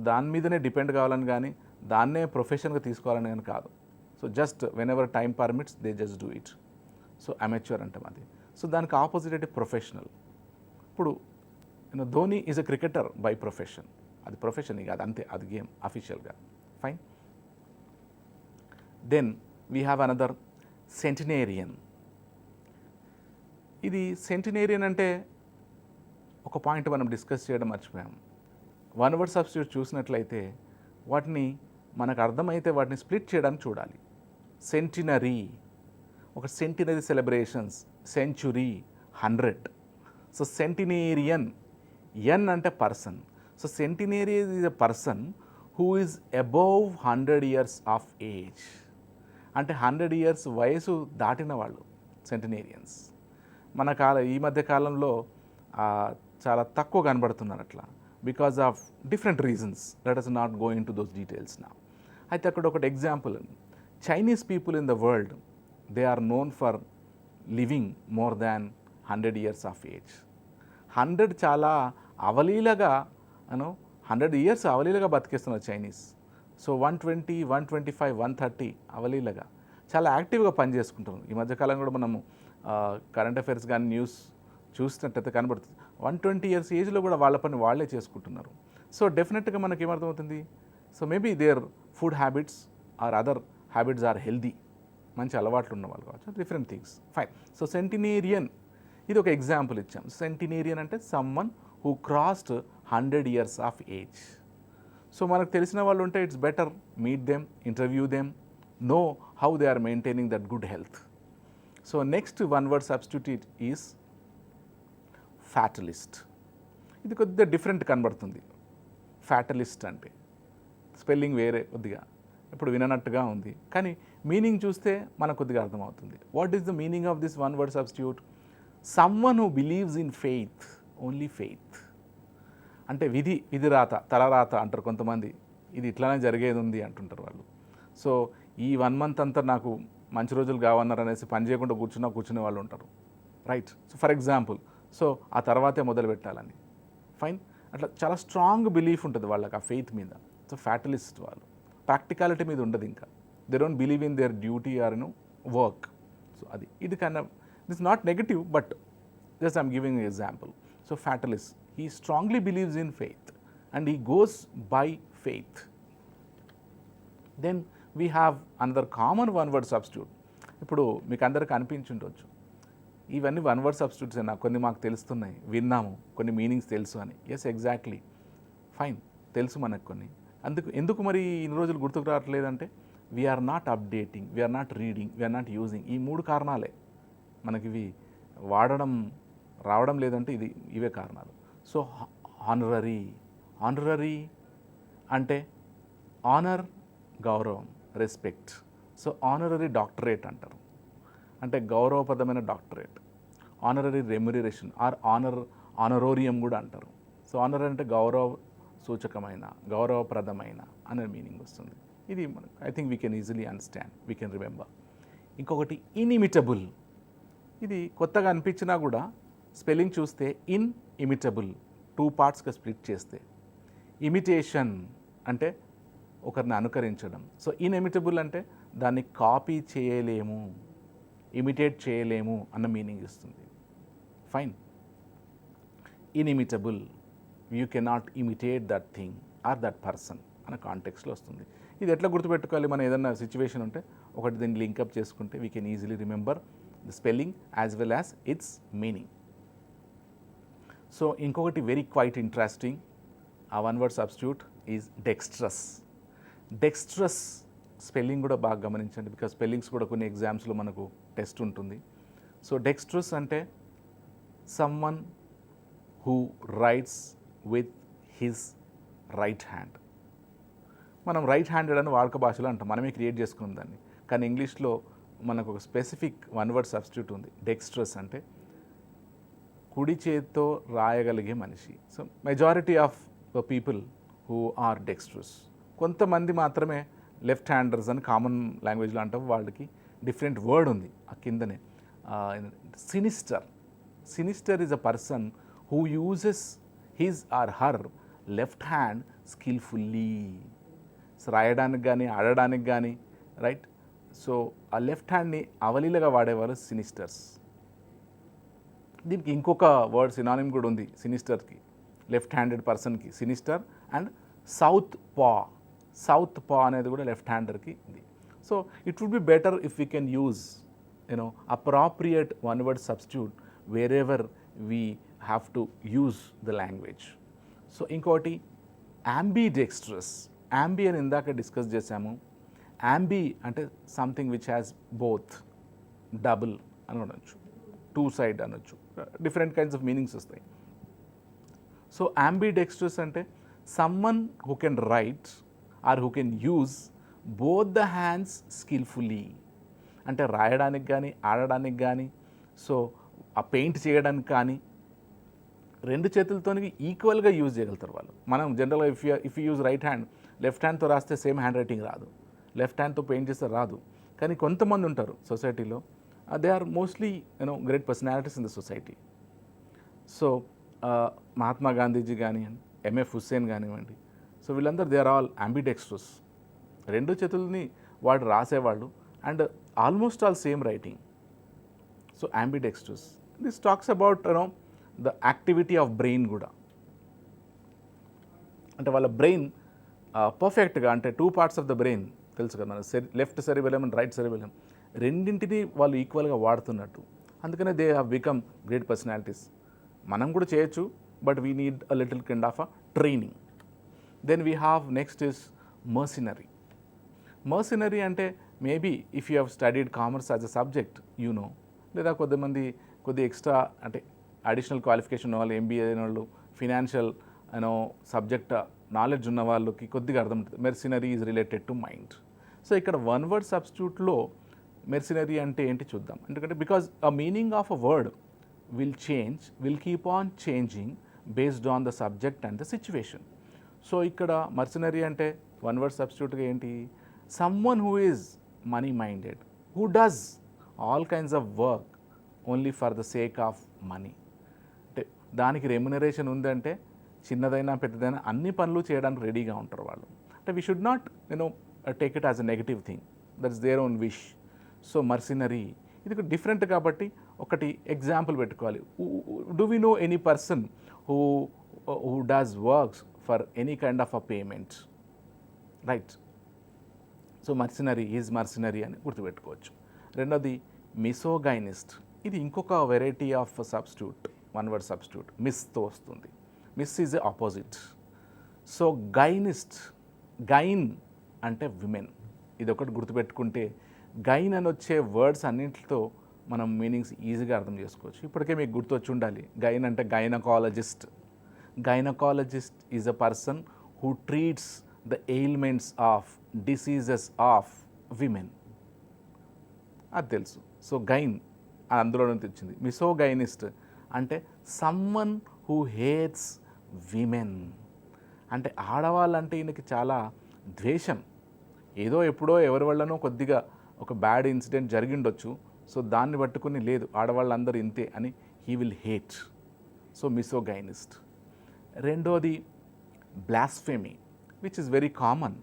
[SPEAKER 1] దాని మీదనే డిపెండ్ కావాలని కానీ దాన్నే ప్రొఫెషన్గా తీసుకోవాలని కానీ కాదు. So just whenever time permits they just do it. So amateur అంటాం అది. సో దానికి ఆపోజిట్ అంటే ప్రొఫెషనల్. ఇప్పుడు Dhoni is a cricketer by profession. అది ప్రొఫెషన్ కాదు, అంతే, అది గేమ్ అఫీషియల్గా. Fine. Then we have another centenarian. ఇది సెంటినేరియన్ అంటే ఒక పాయింట్ మనం డిస్కస్ చేయడం మర్చిపోయాం. వన్ వర్డ్ సబ్స్టిట్యూట్ చూసినట్లయితే వాటిని మనకు అర్థమైతే వాటిని స్ప్లిట్ చేయడానికి చూడాలి. సెంటినరీ, ఒక centenary celebrations, century, 100. So centenarian, an అంటే person. So centenarian is a person who is above 100 years of age. అంటే 100 years వయసు దాటిన వాళ్ళు సెంటినేరియన్స్. ఈ మధ్య కాలంలో చాలా తక్కువ కనబడుతున్నారు అట్లా, because of different reasons. Let us not go in to those details నా. అయితే అక్కడ ఒకటి example, Chinese people in the world, they are known for living more than 100 years of age. 100 చాలా అవలీలగా 100 ఇయర్స్ అవలీలగా బతికేస్తున్నారు చైనీస్. సో 120, 125, 130 అవలీలగా చాలా యాక్టివ్గా పనిచేసుకుంటున్నారు. ఈ మధ్యకాలం కూడా మనము కరెంట్ అఫైర్స్ కానీ న్యూస్ చూసినట్టయితే కనబడుతుంది 120 ఇయర్స్ ఏజ్లో కూడా వాళ్ళ పని వాళ్ళే చేసుకుంటున్నారు. సో డెఫినెట్గా మనకి ఏమర్థమవుతుంది, so maybe their food habits or other habits are healthy, మంచి అలవాట్లు ఉన్న వాళ్ళు కావచ్చు, different things, fine. So centenarian ఇది ఒక ఎగ్జాంపుల్ ఇచ్చాం. సెంటినేరియన్ అంటే someone who crossed 100 years of age. So మనకు తెలిసిన వాళ్ళు ఉంటే it's better meet them, interview them, know how they are maintaining that good health. So next one word substitute is fatalist. ఇది కొద్దిగా డిఫరెంట్ కనబడుతుంది. ఫ్యాటలిస్ట్ అంటే స్పెల్లింగ్ వేరే కొద్దిగా ఇప్పుడు విననట్టుగా ఉంది, కానీ మీనింగ్ చూస్తే మనకు కొద్దిగా అర్థమవుతుంది. What is the meaning of this one word substitute? Someone who believes in faith, only faith. అంటే విధి రాత, తలరాత అంటారు కొంతమంది, ఇది ఇట్లానే జరిగేది ఉంది అంటుంటారు వాళ్ళు. సో ఈ 1 month అంతా నాకు మంచి రోజులు కావన్నారు అనేసి పని చేయకుండా కూర్చునే వాళ్ళు ఉంటారు, right? So for example, so ఆ తర్వాతే మొదలు పెట్టాలని, ఫైన్. అట్లా చాలా స్ట్రాంగ్ బిలీఫ్ ఉంటుంది వాళ్ళకి ఆ ఫెయిత్ మీద. సో ఫ్యాటలిస్ట్ వాళ్ళు ప్రాక్టికాలిటీ మీద ఉండదు, ఇంకా they don't believe in their duty or work. So అది ఇది కన్నా this not negative, but just I'm giving example. So fatalist, he strongly believes in faith and he goes by faith. Then we have another common one word substitute. ఇప్పుడు మీకు అందరికీ అనిపించుండొచ్చు ఇవన్నీ one word substitutes అయినా, కొన్ని మాకు తెలుస్తున్నాయి, విన్నాము, కొన్ని మీనింగ్స్ తెలుసు అని. ఎస్, ఎగ్జాక్ట్లీ, ఫైన్, తెలుసు మనకు కొన్ని. ఎందుకు మరి ఇన్ని రోజులు గుర్తుకు రావట్లేదంటే we're not updating, we're not reading, we're not using. ఈ 3 కారణాలే మనకి ఇవి రావడం లేదంటే ఇవే కారణాలు. సో ఆనరరీ అంటే ఆనర్, గౌరవం, రెస్పెక్ట్. సో ఆనరరీ డాక్టరేట్ అంటారు, అంటే గౌరవప్రదమైన doctorate. Honorary remuneration or honorarium కూడా అంటారు. సో ఆనర్ అంటే గౌరవ సూచకమైన, గౌరవప్రదమైన అనే మీనింగ్ వస్తుంది. ఇది మనకు I think we can easily understand, we can remember. ఇంకొకటి ఇన్ఇమిటబుల్. ఇది కొత్తగా అనిపించినా కూడా స్పెల్లింగ్ చూస్తే ఇన్ఇమిటబుల్ 2 partsగా స్ప్లిట్ చేస్తే, ఇమిటేషన్ అంటే ఒకరిని అనుకరించడం. సో ఇన్ఇమిటబుల్ అంటే దాన్ని కాపీ చేయలేము, ఇమిటేట్ చేయలేము అన్న మీనింగ్ ఇస్తుంది, fine. Inimitable, you cannot imitate that thing or that person అన్న కాంటెక్స్లో వస్తుంది. ఇది ఎట్లా గుర్తుపెట్టుకోవాలి? మనం ఏదన్నా సిచ్యువేషన్ ఉంటే ఒకటి దీన్ని లింకప్ చేసుకుంటే we can easily remember the spelling as well as its meaning. So ఇంకొకటి వెరీ క్వైట్ ఇంట్రెస్టింగ్, ఆ one word substitute is dexterous. Dexterous spelling కూడా బాగా గమనించండి, బికాజ్ స్పెల్లింగ్స్ కూడా కొన్ని ఎగ్జామ్స్లో మనకు టెస్ట్ ఉంటుంది. సో డెక్స్ట్రస్ అంటే someone who rights with his right hand. మనం రైట్ హ్యాండెడ్ అని వాడుక భాషలో అంటాం, మనమే క్రియేట్ చేసుకున్నాం దాన్ని. కానీ ఇంగ్లీష్లో మనకు ఒక స్పెసిఫిక్ వన్ వర్డ్ సబ్స్టిట్యూట్ ఉంది. డెక్స్ట్రస్ అంటే కుడి చేతితో రాయగలిగే మనిషి. So majority of the people who are dexterous. కొంతమంది మాత్రమే లెఫ్ట్ హ్యాండర్స్ అని కామన్ లాంగ్వేజ్లో అంటాం, వాళ్ళకి డిఫరెంట్ వర్డ్ ఉంది ఆ కిందనే. Sinister. Sinister is a person who uses his or her left hand skilfully. So రాయడానికి కానీ ఆడడానికి కానీ, రైట్? సో ఆ లెఫ్ట్ హ్యాండ్ని అవలీలగా వాడేవారు సినిస్టర్స్. దీనికి ఇంకొక వర్డ్ సినానిమ్ కూడా ఉంది సినిస్టర్కి, లెఫ్ట్ హ్యాండెడ్ పర్సన్కి సినిస్టర్. అండ్ సౌత్ పా అనేది కూడా లెఫ్ట్ హ్యాండర్కి ఉంది. So it would be better if we can use appropriate one word substitute wherever we have to use the language. So ఇంకోటి ambidextrous. Ambi అని ఇందాక discuss చేసాము. Ambi అంటే something which has both, double అని అనొచ్చు, 2 side అనొచ్చు, different kinds of meanings వస్తాయి. So ambidextrous అంటే someone who can right are who can use both the hands skilfully. అంటే రాయడానికి కానీ ఆడడానికి కానీ, సో ఆ పెయింట్ చేయడానికి కానీ 2 చేతులతో ఈక్వల్గా యూజ్ చేయగలుగుతారు వాళ్ళు. మనం జనరల్గా if you use right hand, left హ్యాండ్తో రాస్తే సేమ్ హ్యాండ్ రైటింగ్ రాదు. లెఫ్ట్ హ్యాండ్తో పెయింట్ చేస్తే రాదు. కానీ కొంతమంది ఉంటారు సొసైటీలో, they are mostly great personalities in the society. So Mahatma Gandhiji కానివ్వండి, ఎంఎఫ్ హుస్సేన్ కానివ్వండి, సో వీళ్ళందరూ దే ఆర్ ఆల్ అంబిడెక్స్ట్రస్. రెండు చేతుల్ని వాడు రాసేవాళ్ళు and almost all same writing. So ambidextrous. This talks about the activity of brain కూడా. అంటే వాళ్ళ బ్రెయిన్ పర్ఫెక్ట్గా, అంటే 2 parts ఆఫ్ ద బ్రెయిన్ తెలుసు కదా, మన left cerebellum and right cerebellum రెండింటిని వాళ్ళు ఈక్వల్గా వాడుతున్నట్టు. అందుకనే they have become great personalities. మనం కూడా చేయొచ్చు, but we need a little kind of a training. Then we have next is mercenary. Mercenary అంటే maybe if you have studied commerce as a subject లేదా కొద్ది ఎక్స్ట్రా అంటే additional qualification వాళ్ళు, MBA అయిన వాళ్ళు, ఫినాన్షియల్ సబ్జెక్ట్ నాలెడ్జ్ ఉన్న వాళ్ళకి కొద్దిగా అర్థం ఉంటుంది. Mercenary is related to mind. So ఇక్కడ వన్ వర్డ్ సబ్స్టిట్యూట్లో మెర్సినరీ అంటే ఏంటి చూద్దాం. ఎందుకంటే because a meaning of a word will keep on changing based on the subject and the situation. So ఇక్కడ మర్సినరీ అంటే వన్ వర్డ్ సబ్స్టిట్యూట్గా ఏంటి, someone who is money minded, who does all kinds of work only for the sake of money. అంటే దానికి remuneration ఉందంటే చిన్నదైనా పెద్దదైనా అన్ని పనులు చేయడానికి రెడీగా ఉంటారు వాళ్ళు. అంటే we should not take it as a negative thing, that's their own wish. So mercenary ఇది డిఫరెంట్ కాబట్టి ఒకటి ఎగ్జాంపుల్ పెట్టుకోవాలి. Do we know any person who does works for any kind of a payment, right? So mercenary is mercenary అని గుర్తుపెట్టుకోవచ్చు. రెండోది misogynist. ఇది ఇంకొక variety of substitute, one word substitute, మిస్తో వస్తుంది. Mis is a opposite. So gynist, gyne అంటే women. ఇది ఒకటి గుర్తుపెట్టుకుంటే గైన్ అని వచ్చే వర్డ్స్ అన్నింటితో మనం మీనింగ్స్ ఈజీగా అర్థం చేసుకోవచ్చు. ఇప్పటికే మీకు గుర్తొచ్చి ఉండాలి, గైన్ అంటే gynaecologist. Gynaecologist is a person who treats the ailments of diseases of women. అది తెలుసు. సో గైన్ అందులోనే తెచ్చింది. మిసోగైనిస్ట్ అంటే సమ్వన్ హూ హేట్స్ విమెన్. అంటే ఆడవాళ్ళంటే ఈయనకి చాలా ద్వేషం. ఏదో ఎప్పుడో ఎవరి వల్లనో కొద్దిగా ఒక బ్యాడ్ ఇన్సిడెంట్ జరిగిండొచ్చు, సో దాన్ని పట్టుకుని లేదు ఆడవాళ్ళందరూ ఇంతే అని he will hate. So misogynist. రెండోది blasphemy, which is very common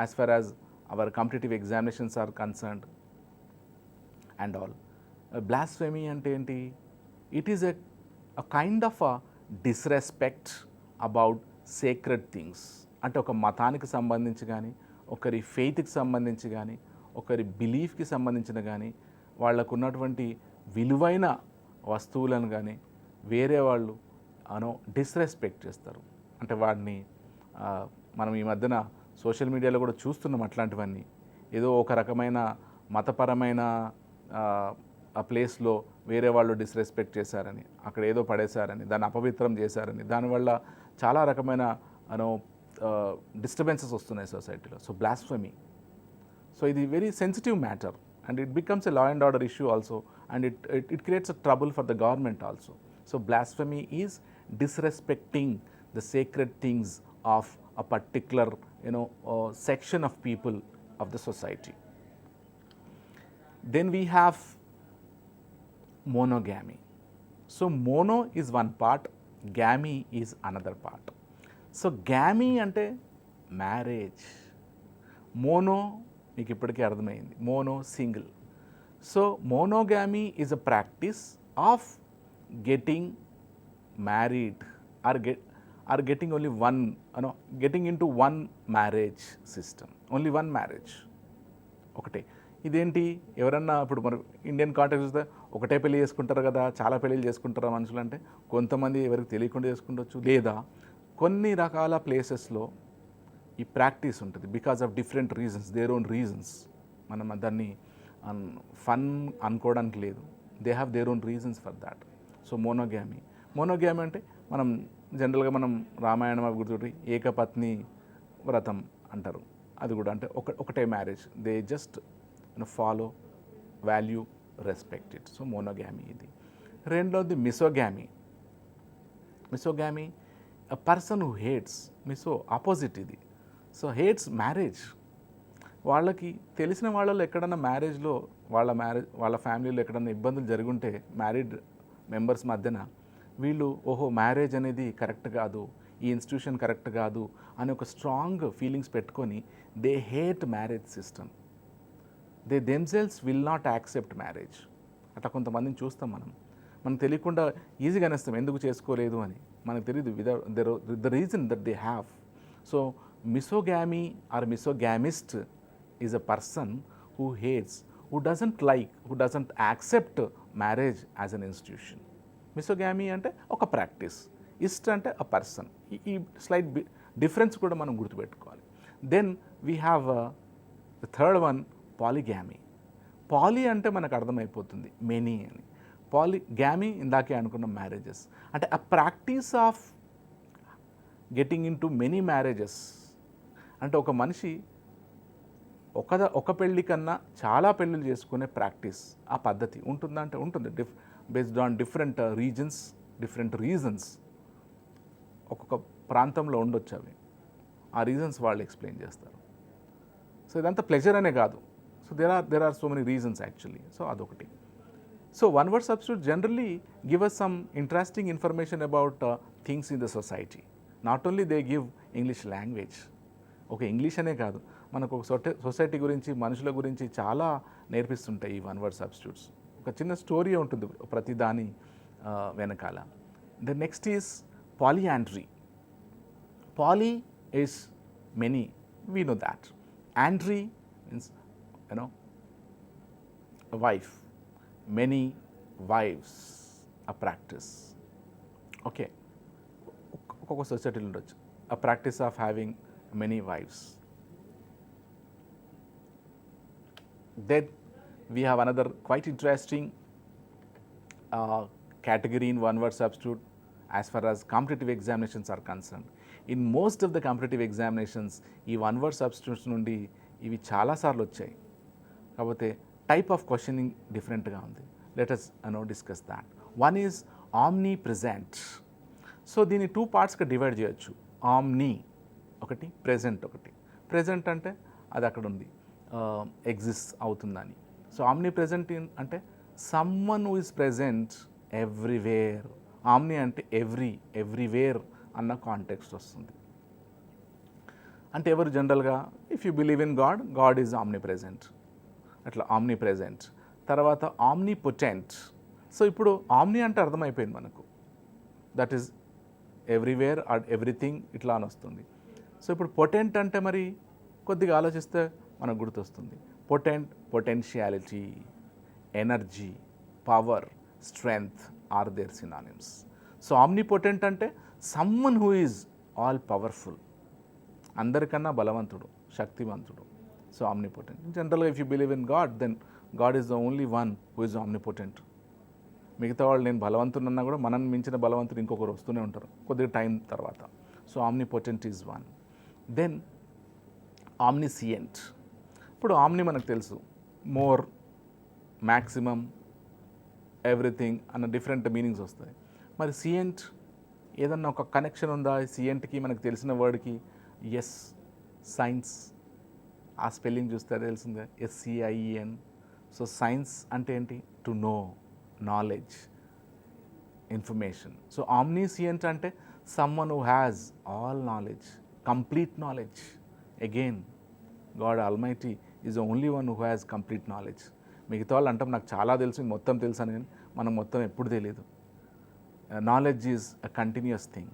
[SPEAKER 1] as far as our competitive examinations are concerned and all. Blasphemy అంటే ఏంటి? It is a kind of a disrespect about sacred things. అంటే ఒక మతానికి సంబంధించి కానీ, ఒకరి ఫెయిత్కి సంబంధించి కానీ, ఒకరి బిలీఫ్కి సంబంధించిన కానీ, వాళ్ళకు ఉన్నటువంటి విలువైన వస్తువులను కానీ వేరే వాళ్ళు డిస్రెస్పెక్ట్ చేస్తారు. అంటే వాడిని మనం ఈ మధ్యన సోషల్ మీడియాలో కూడా చూస్తున్నాం అట్లాంటివన్నీ. ఏదో ఒక రకమైన మతపరమైన ఆ ప్లేస్లో వేరే వాళ్ళు డిస్రెస్పెక్ట్ చేశారని, అక్కడ ఏదో పడేశారని, దాన్ని అపవిత్రం చేశారని, దానివల్ల చాలా రకమైన డిస్టర్బెన్సెస్ వస్తున్నాయి సొసైటీలో. So blasphemy. సో ఇది very sensitive matter and it becomes a law and order issue also and it creates a trouble for the government also. So blasphemy is disrespecting the sacred things of a particular section of people of the society. Then we have monogamy. So mono is one part, gamy is another part. So gamy అంటే marriage, mono మీకు ఇప్పటికే అర్థమైంది, mono single. So monogamy is a practice of getting married or getting only one, getting into one marriage system, only one marriage. ఒకటే. ఇదేంటి, ఎవరన్నా ఇప్పుడు మరి Indian context చూస్తే ఒకటే పెళ్లి చేసుకుంటారు కదా, చాలా పెళ్ళిళ్ళు చేసుకుంటారా మనుషులు అంటే, కొంతమంది ఎవరికి తెలియకుండా చేసుకుంటవచ్చు, లేదా కొన్ని రకాల ప్లేసెస్లో ఈ ప్రాక్టీస్ ఉంటుంది because of different reasons, their own reasons. మనం దాన్ని ఫన్ అనుకోవడానికి లేదు, they have their own reasons for that. So monogamy అంటే మనం జనరల్గా మనం రామాయణం అవి గుర్తుపెట్టి ఏకపత్ని వ్రతం అంటారు, అది కూడా అంటే ఒకటే marriage, they just follow, value, respect it. So monogamy ఇది. రెండోది misogamy. A person who hates, miso opposite ఇది. So hates marriage. వాళ్ళకి తెలిసిన వాళ్ళలో ఎక్కడన్నా మ్యారేజ్లో వాళ్ళ ఫ్యామిలీలో ఎక్కడన్నా ఇబ్బందులు జరుగుంటే మ్యారీడ్ మెంబర్స్ మధ్యన వీళ్ళు ఓహో మ్యారేజ్ అనేది కరెక్ట్ కాదు, ఈ ఇన్స్టిట్యూషన్ కరెక్ట్ కాదు అని ఒక స్ట్రాంగ్ ఫీలింగ్స్ పెట్టుకొని they hate marriage system. They themselves will not accept marriage. అట్లా కొంతమందిని చూస్తాం మనకు తెలియకుండా ఈజీగా అనేస్తాం ఎందుకు చేసుకోలేదు అని. మనకు తెలియదు the reason that they have. So misogamy or misogamist is a person who hates, who doesn't accept marriage as an institution. Misogamy అంటే ఒక ప్రాక్టీస్, ఇస్ట్ అంటే అ పర్సన్. ఈ స్లైట్ డిఫరెన్స్ కూడా మనం గుర్తుపెట్టుకోవాలి. Then we have the third one, polygamy. Poly అంటే మనకు అర్థమైపోతుంది మెనీ అని. పాలిగామీ ఇందాకే అనుకున్న మ్యారేజెస్ అంటే a practice of getting in to many marriages. అంటే ఒక మనిషి ఒక పెళ్ళి కన్నా చాలా పెళ్ళిళ్ళు చేసుకునే ప్రాక్టీస్, ఆ పద్ధతి ఉంటుందా అంటే ఉంటుంది. బేస్డ్ ఆన్ డిఫరెంట్ రీజన్స్ ఒక్కొక్క ప్రాంతంలో ఉండొచ్చు అవి. ఆ రీజన్స్ వాళ్ళు ఎక్స్ప్లెయిన్ చేస్తారు. సో ఇదంతా ప్లెజర్ అనే కాదు. So there are so many reasons actually. So అదొకటి. So one word substitute generally give us some interesting information about things in the society. Not only they give English language. ఒక English అనే కాదు, మనకు ఒక society గురించి, మనుషుల గురించి చాలా నేర్పిస్తుంటాయి ఈ వన్ వర్డ్ సబ్స్టిట్యూట్స్. ఒక చిన్న స్టోరీ ఉంటుంది ప్రతి దాని వెనకాల. The next is polyandry. Poly is many, we know that. Andry means, a wife, many wives, a practice. Okay, ఒక్కొక్క సొసైటీలో ఉండొచ్చు a practice of having many wives. Then we have another quite interesting category in one word substitute as far as competitive examinations are concerned. In most of the competitive examinations ఈ one word substitutes నుండి ఇవి చాలాసార్లు వచ్చాయి. కాకపోతే type of questioning డిఫరెంట్గా ఉంది. Let us discuss that. One is omni present. So దీన్ని 2 పార్ట్స్గా డివైడ్ చేయొచ్చు. ఆమ్నీ ఒకటి, ప్రెజెంట్ ఒకటి. ప్రెజెంట్ అంటే అది అక్కడ ఉంది, ఎగ్జిస్ట్ అవుతుందని. సో ఆమ్నీ ప్రెజెంట్ అంటే someone who is present everywhere. Omni అంటే ఎవ్రీవేర్ అన్న కాంటెక్స్ట్ వస్తుంది. అంటే ఎవరు జనరల్గా if you believe in God is omnipresent, అట్లా ఆమ్నీ ప్రెజెంట్. తర్వాత ఆమ్నిపోటెంట్. సో ఇప్పుడు ఆమ్నీ అంటే అర్థమైపోయింది మనకు, that is everywhere or everything ఇట్లా అని వస్తుంది. సో ఇప్పుడు పొటెంట్ అంటే మరి కొద్దిగా ఆలోచిస్తే మనకు గుర్తొస్తుంది. Potentiality, energy, power, strength are their synonyms. So omnipotent అంటే someone who is all powerful, అందరికన్నా బలవంతుడు, శక్తివంతుడు. So omnipotent. జనరల్గా if you believe in God, then God is the only one who is omnipotent. మిగతా వాళ్ళు నేను బలవంతుడన్నా కూడా మనం మించిన బలవంతుడు ఇంకొకరు వస్తూనే ఉంటారు కొద్దిగా టైం తర్వాత. So omnipotent is one. Then omniscient. ఇప్పుడు ఆమ్ని మనకు తెలుసు, మోర్, మ్యాక్సిమం, ఎవ్రీథింగ్ అన్న డిఫరెంట్ మీనింగ్స్ వస్తాయి. మరి సియంట్ ఏదన్నా ఒక కనెక్షన్ ఉందా సియంట్కి మనకు తెలిసిన వర్డ్కి? Yes, science. ఆ స్పెల్లింగ్ చూస్తే తెలిసిందే, SCIEN. సో సైన్స్ అంటే ఏంటి? To know, knowledge, information. So omniscient అంటే someone who has all knowledge, complete knowledge. Again God almighty is the only one who has complete knowledge. మిగతా వాళ్ళు అంటాం నాకు చాలా తెలుసు, మొత్తం తెలుసు అని, మనం మొత్తం ఎప్పుడు తెలియదు. Knowledge is a continuous thing.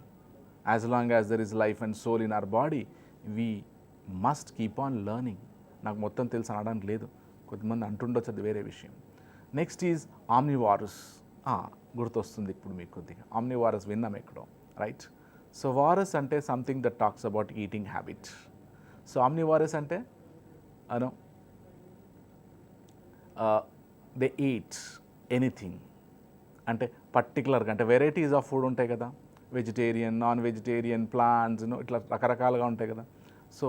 [SPEAKER 1] As long as there is life and soul in our body, we must keep on learning. నాకు మొత్తం తెలుసు అనడానికి లేదు, కొంతమంది అంటుండొచ్చు, అది వేరే విషయం. Next is omnivorous. గుర్తొస్తుంది ఇప్పుడు మీకు కొద్దిగా. ఆమ్నివారస్ విన్నాం ఎక్కడో, రైట్? సో వారస్ అంటే something that talks about eating habit. So omnivorous అంటే దే ఈట్ ఎనీథింగ్. అంటే పర్టికులర్గా అంటే వెరైటీస్ ఆఫ్ ఫుడ్ ఉంటాయి కదా, వెజిటేరియన్, నాన్ వెజిటేరియన్, ప్లాంట్స్, ఇట్లా రకరకాలుగా ఉంటాయి కదా. సో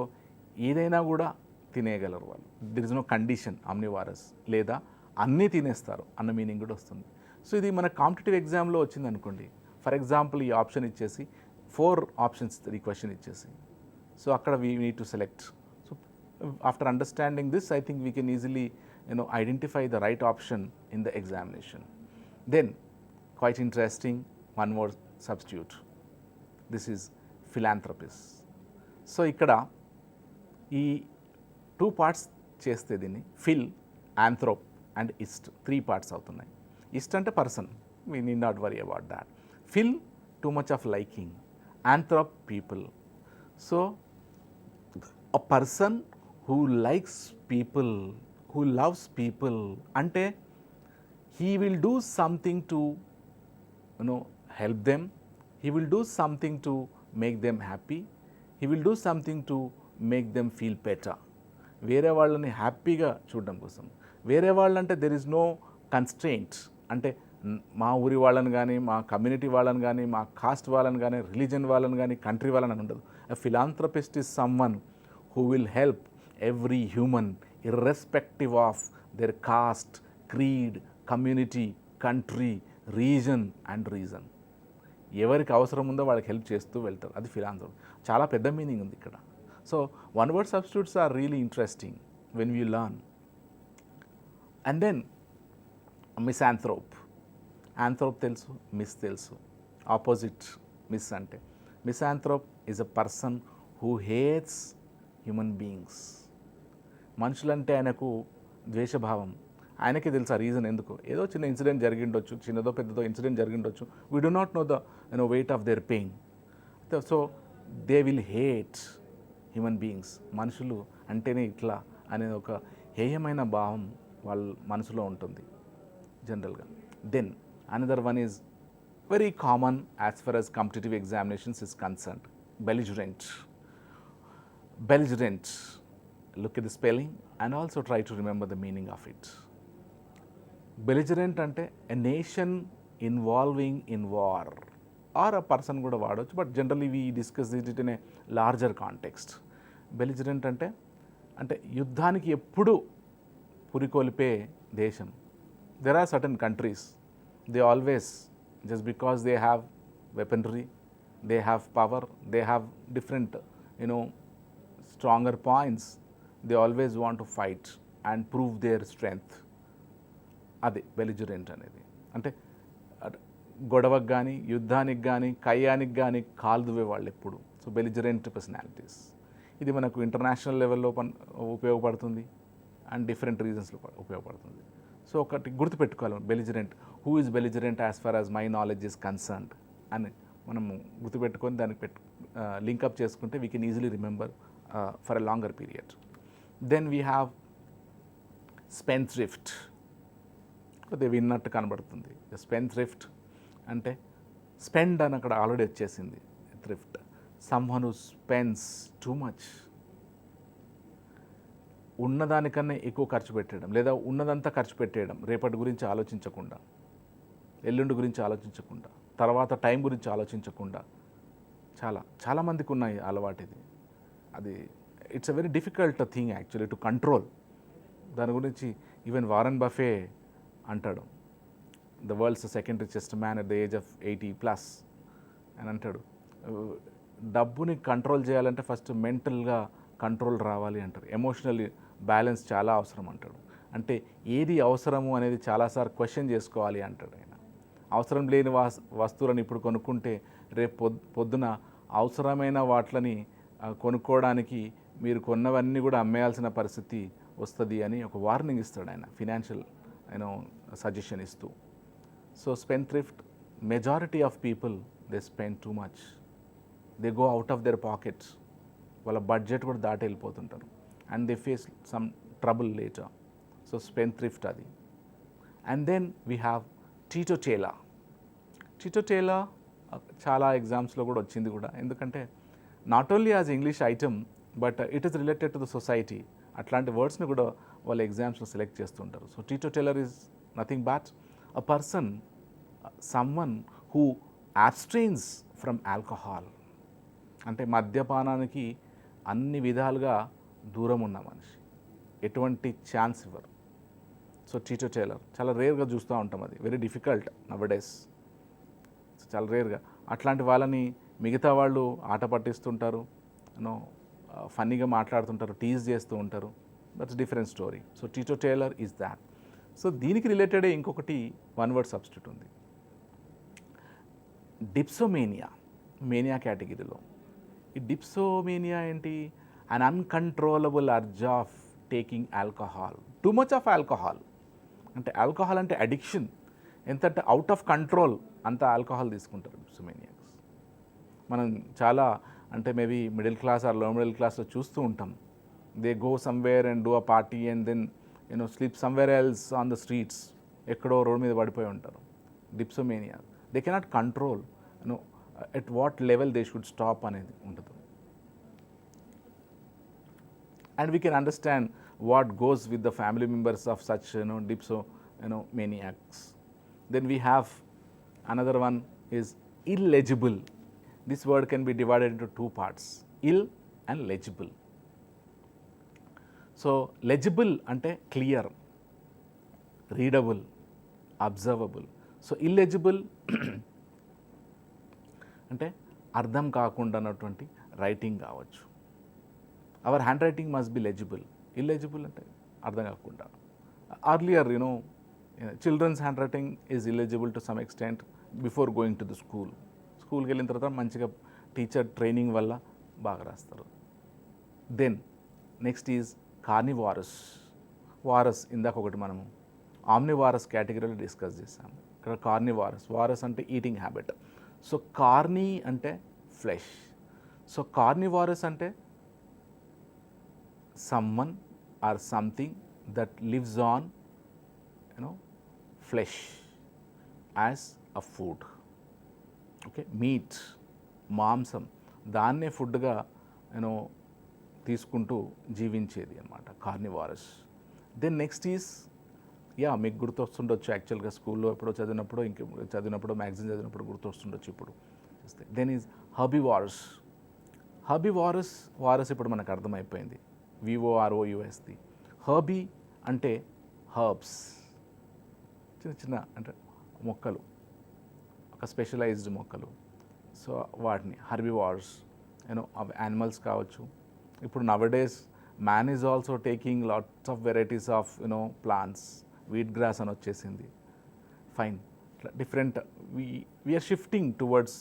[SPEAKER 1] ఏదైనా కూడా తినేయగలరు వాళ్ళు. There is no condition omnivorous. లేదా అన్నీ తినేస్తారు అన్న మీనింగ్ కూడా వస్తుంది. సో ఇది మన కాంపిటేటివ్ ఎగ్జామ్లో వచ్చింది అనుకోండి. ఫర్ ఎగ్జాంపుల్ ఈ ఆప్షన్ ఇచ్చేసి 4 ఆప్షన్స్ ఈ క్వశ్చన్ ఇచ్చేసి, సో అక్కడ we need to select. So After understanding this, I think we can easily identify the right option in the examination. Then quite interesting, one more substitute. This is philanthropist. So ఇక్కడ ఈ 2 parts చేస్తే దీన్ని phil, anthrope and ist 3 parts అవుతున్నాయి. Ist అంటే person, we need not worry about that. Phil, too much of liking. Anthrope, people. So a person who likes people, who loves people, ante he will do something to help them, he will do something to make them happy, he will do something to make them feel better. వేరే వాళ్ళని హ్యాపీగా చూడడం కోసం. వేరే వాళ్ళంటే there is no constraint, అంటే మా ఊరి వాళ్ళని కానీ, మా కమ్యూనిటీ వాళ్ళని కానీ, మా కాస్ట్ వాళ్ళని కానీ, రిలీజన్ వాళ్ళని కానీ, కంట్రీ వాళ్ళని ఉండదు. A philanthropist is someone who will help every human irrespective of their caste, creed, community, country, region and reason. ఎవరికి అవసరం ఉందో వాళ్ళకి హెల్ప్ చేస్తూ వెళ్తారు. అది ఫిలాంథ్రోపీ. చాలా పెద్ద మీనింగ్ ఉంది ఇక్కడ. So one word substitutes are really interesting when you learn. And then misanthrope. Anthrope తెలుసు, మిస్ తెలుసు. ఆపోజిట్ మిస్ అంటే. Misanthrope is a person who hates human beings. మనుషులంటే ఆయనకు ద్వేషభావం. ఆయనకే తెలుసు ఆ రీజన్ ఎందుకు. ఏదో చిన్న ఇన్సిడెంట్ జరిగిండొచ్చు, చిన్నదో పెద్దదో ఇన్సిడెంట్ జరిగిండొచ్చు. We do not know the weight of their pain. So they will hate human beings. మనుషులు అంటేనే ఇట్లా అనే ఒక హేయమైన భావం వాళ్ళ మనసులో ఉంటుంది జనరల్గా. Then another one is very common as far as competitive examinations is concerned. belligerent. Belligerent. Look at the spelling and also try to remember the meaning of it. Belligerent ante a nation involving in war, or a person kuda vadochu, but generally we discuss it in a larger context. Belligerent ante యుద్ధానికి ఎప్పుడు పురికొల్పే దేశం. There are certain countries, they always, just because they have weaponry, they have power, they have different stronger points, they always want to fight and prove their strength. అది belligerent అనేది. అంటే గొడవకు కానీ, యుద్ధానికి కానీ, కయ్యానికి కానీ కాలుదువే వాళ్ళు ఎప్పుడు. So belligerent personalities. ఇది మనకు ఇంటర్నేషనల్ లెవెల్లో ఉపయోగపడుతుంది అండ్ డిఫరెంట్ రీజన్స్లో ఉపయోగపడుతుంది. సో ఒకటి గుర్తుపెట్టుకోవాలి, belligerent. Who is belligerent as far as my knowledge is concerned అని మనము గుర్తుపెట్టుకొని దానికి లింకప్ చేసుకుంటే we can easily remember for a longer period. Then we have spendthrift. కొద్దిగా విన్నట్టు కనబడుతుంది. spendthrift అంటే స్పెండ్ అని అక్కడ ఆల్రెడీ వచ్చేసింది. Thrift, someone who spends too much. ఉన్నదానికన్నా ఎక్కువ ఖర్చు పెట్టేయడం, లేదా ఉన్నదంతా ఖర్చు పెట్టేయడం, రేపటి గురించి ఆలోచించకుండా, ఎల్లుండి గురించి ఆలోచించకుండా, తర్వాత టైం గురించి ఆలోచించకుండా. చాలామందికి ఉన్నాయి అలవాటు ఇది. అది it's a very difficult thing actually to control. దాని గురించి ఈవెన్ వారన్ బఫే అంటాడు, the world's second richest man at the age of 80+ అని అంటాడు. డబ్బుని కంట్రోల్ చేయాలంటే ఫస్ట్ మెంటల్గా కంట్రోల్ రావాలి అంటారు. ఎమోషనల్ బ్యాలెన్స్ చాలా అవసరం అంటాడు. అంటే ఏది అవసరము అనేది చాలాసార్లు క్వశ్చన్ చేసుకోవాలి అంటాడు ఆయన. అవసరం లేని వస్తువులను ఇప్పుడు కొనుక్కుంటే రేపు పొద్దున అవసరమైన వాటిని కొనుక్కోవడానికి మీరు కొన్నవన్నీ కూడా అమ్మేయాల్సిన పరిస్థితి వస్తుంది అని ఒక వార్నింగ్ ఇస్తాడు ఆయన, ఫినాన్షియల్ సజెషన్ ఇస్తూ. So spendthrift, majority of people they spend too much, they go out of their pockets. వాళ్ళ బడ్జెట్ కూడా దాటి వెళ్ళిపోతుంటారు and they face some trouble later. So spendthrift అది. And then we have teetotaller. Teetotaller చాలా ఎగ్జామ్స్లో కూడా వచ్చింది కూడా, ఎందుకంటే not only as English item but it is related to the society. అట్లాంటి వర్డ్స్ని కూడా వాళ్ళ ఎగ్జామ్స్లో సెలెక్ట్ చేస్తుంటారు. So teetotaller is nothing but a person, someone who abstains from alcohol. అంటే మద్యపానానికి అన్ని విధాలుగా దూరం ఉన్న మనిషి, ఎటువంటి ఛాన్స్ ఇవ్వరు. సో టీటోటేలర్ చాలా రేర్గా చూస్తూ ఉంటాం, అది వెరీ డిఫికల్ట్ నవడేస్. చాలా రేర్గా అట్లాంటి వాళ్ళని మిగతా వాళ్ళు ఆట పట్టిస్తుంటారు, ఫన్నీగా మాట్లాడుతుంటారు, టీజ్ చేస్తూ ఉంటారు. That's different story. So టీటో Taylor is that. So దీనికి రిలేటెడే ఇంకొకటి వన్ వర్డ్ సబ్స్టిట్యూట్ ఉంది, డిప్సోమేనియా. మేనియా కేటగిరీలో ఈ డిప్సోమేనియా ఏంటి? Un uncontrollable urge of taking alcohol, too much of alcohol. అంటే ఆల్కహాల్ అంటే అడిక్షన్, ఎంతంటే అవుట్ ఆఫ్ కంట్రోల్ అంత ఆల్కహాల్ తీసుకుంటారు డిప్సోమేనియాక్స్. మనం చాలా అంటే maybe middle class or low middle క్లాస్లో చూస్తూ ఉంటాం. They go somewhere and do a party and then sleep somewhere else on the streets, ఎక్కడో రోడ్ మీద పడిపోయి ఉంటారు. Dipsomania, they cannot control at what level they should stop అనేది ఉండదు. And we can understand what goes with the family members of such dipsomaniacs. Then we have another one is illegible. This word can be divided into two parts, ill and legible. So legible ante clear, readable, observable. So illegible అంటే అర్థం కాకుండా అన్నటువంటి writing కావచ్చు. Our handwriting must be legible. Illegible అంటే అర్థం కాకుండా. Earlier children's handwriting is illegible to some extent before going to the school. స్కూల్కి వెళ్ళిన తర్వాత మంచిగా టీచర్ ట్రైనింగ్ వల్ల బాగా రాస్తారు. Then next is carnivorous. Vorous ఇందాక ఒకటి మనము ఆమ్నివారస్ కేటగిరీలో డిస్కస్ చేసాము. ఇక్కడ కార్నివారస్, వారస్ అంటే ఈటింగ్ హ్యాబిట్. సో కార్నీ అంటే ఫ్లెష్. సో కార్నివారస్ అంటే someone or something that lives on flesh as a food. Okay, meat, మాంసం, దాన్నే ఫుడ్గా తీసుకుంటూ జీవించేది అనమాట కార్నివారస్. దెన్ నెక్స్ట్ ఈజ్ మీకు గుర్తొస్తుండొచ్చు యాక్చువల్గా స్కూల్లో ఎప్పుడో చదివినప్పుడు, చదివినప్పుడు మ్యాగజైన్ చదివినప్పుడు గుర్తొస్తుండొచ్చు ఇప్పుడు. Then is హర్బివారస్. హర్బివారస్, వారస్ ఇప్పుడు మనకు అర్థమైపోయింది, VOROUSది. హర్బీ అంటే హర్బ్స్, చిన్న చిన్న అంటే మొక్కలు, ఒక స్పెషలైజ్డ్ మొక్కలు. సో వాటిని హర్బివార్స్, యానిమల్స్ కావచ్చు. ఇప్పుడు nowadays man is also taking lots of varieties of plants. Wheat grass అని వచ్చేసింది. Fine, different we're shifting towards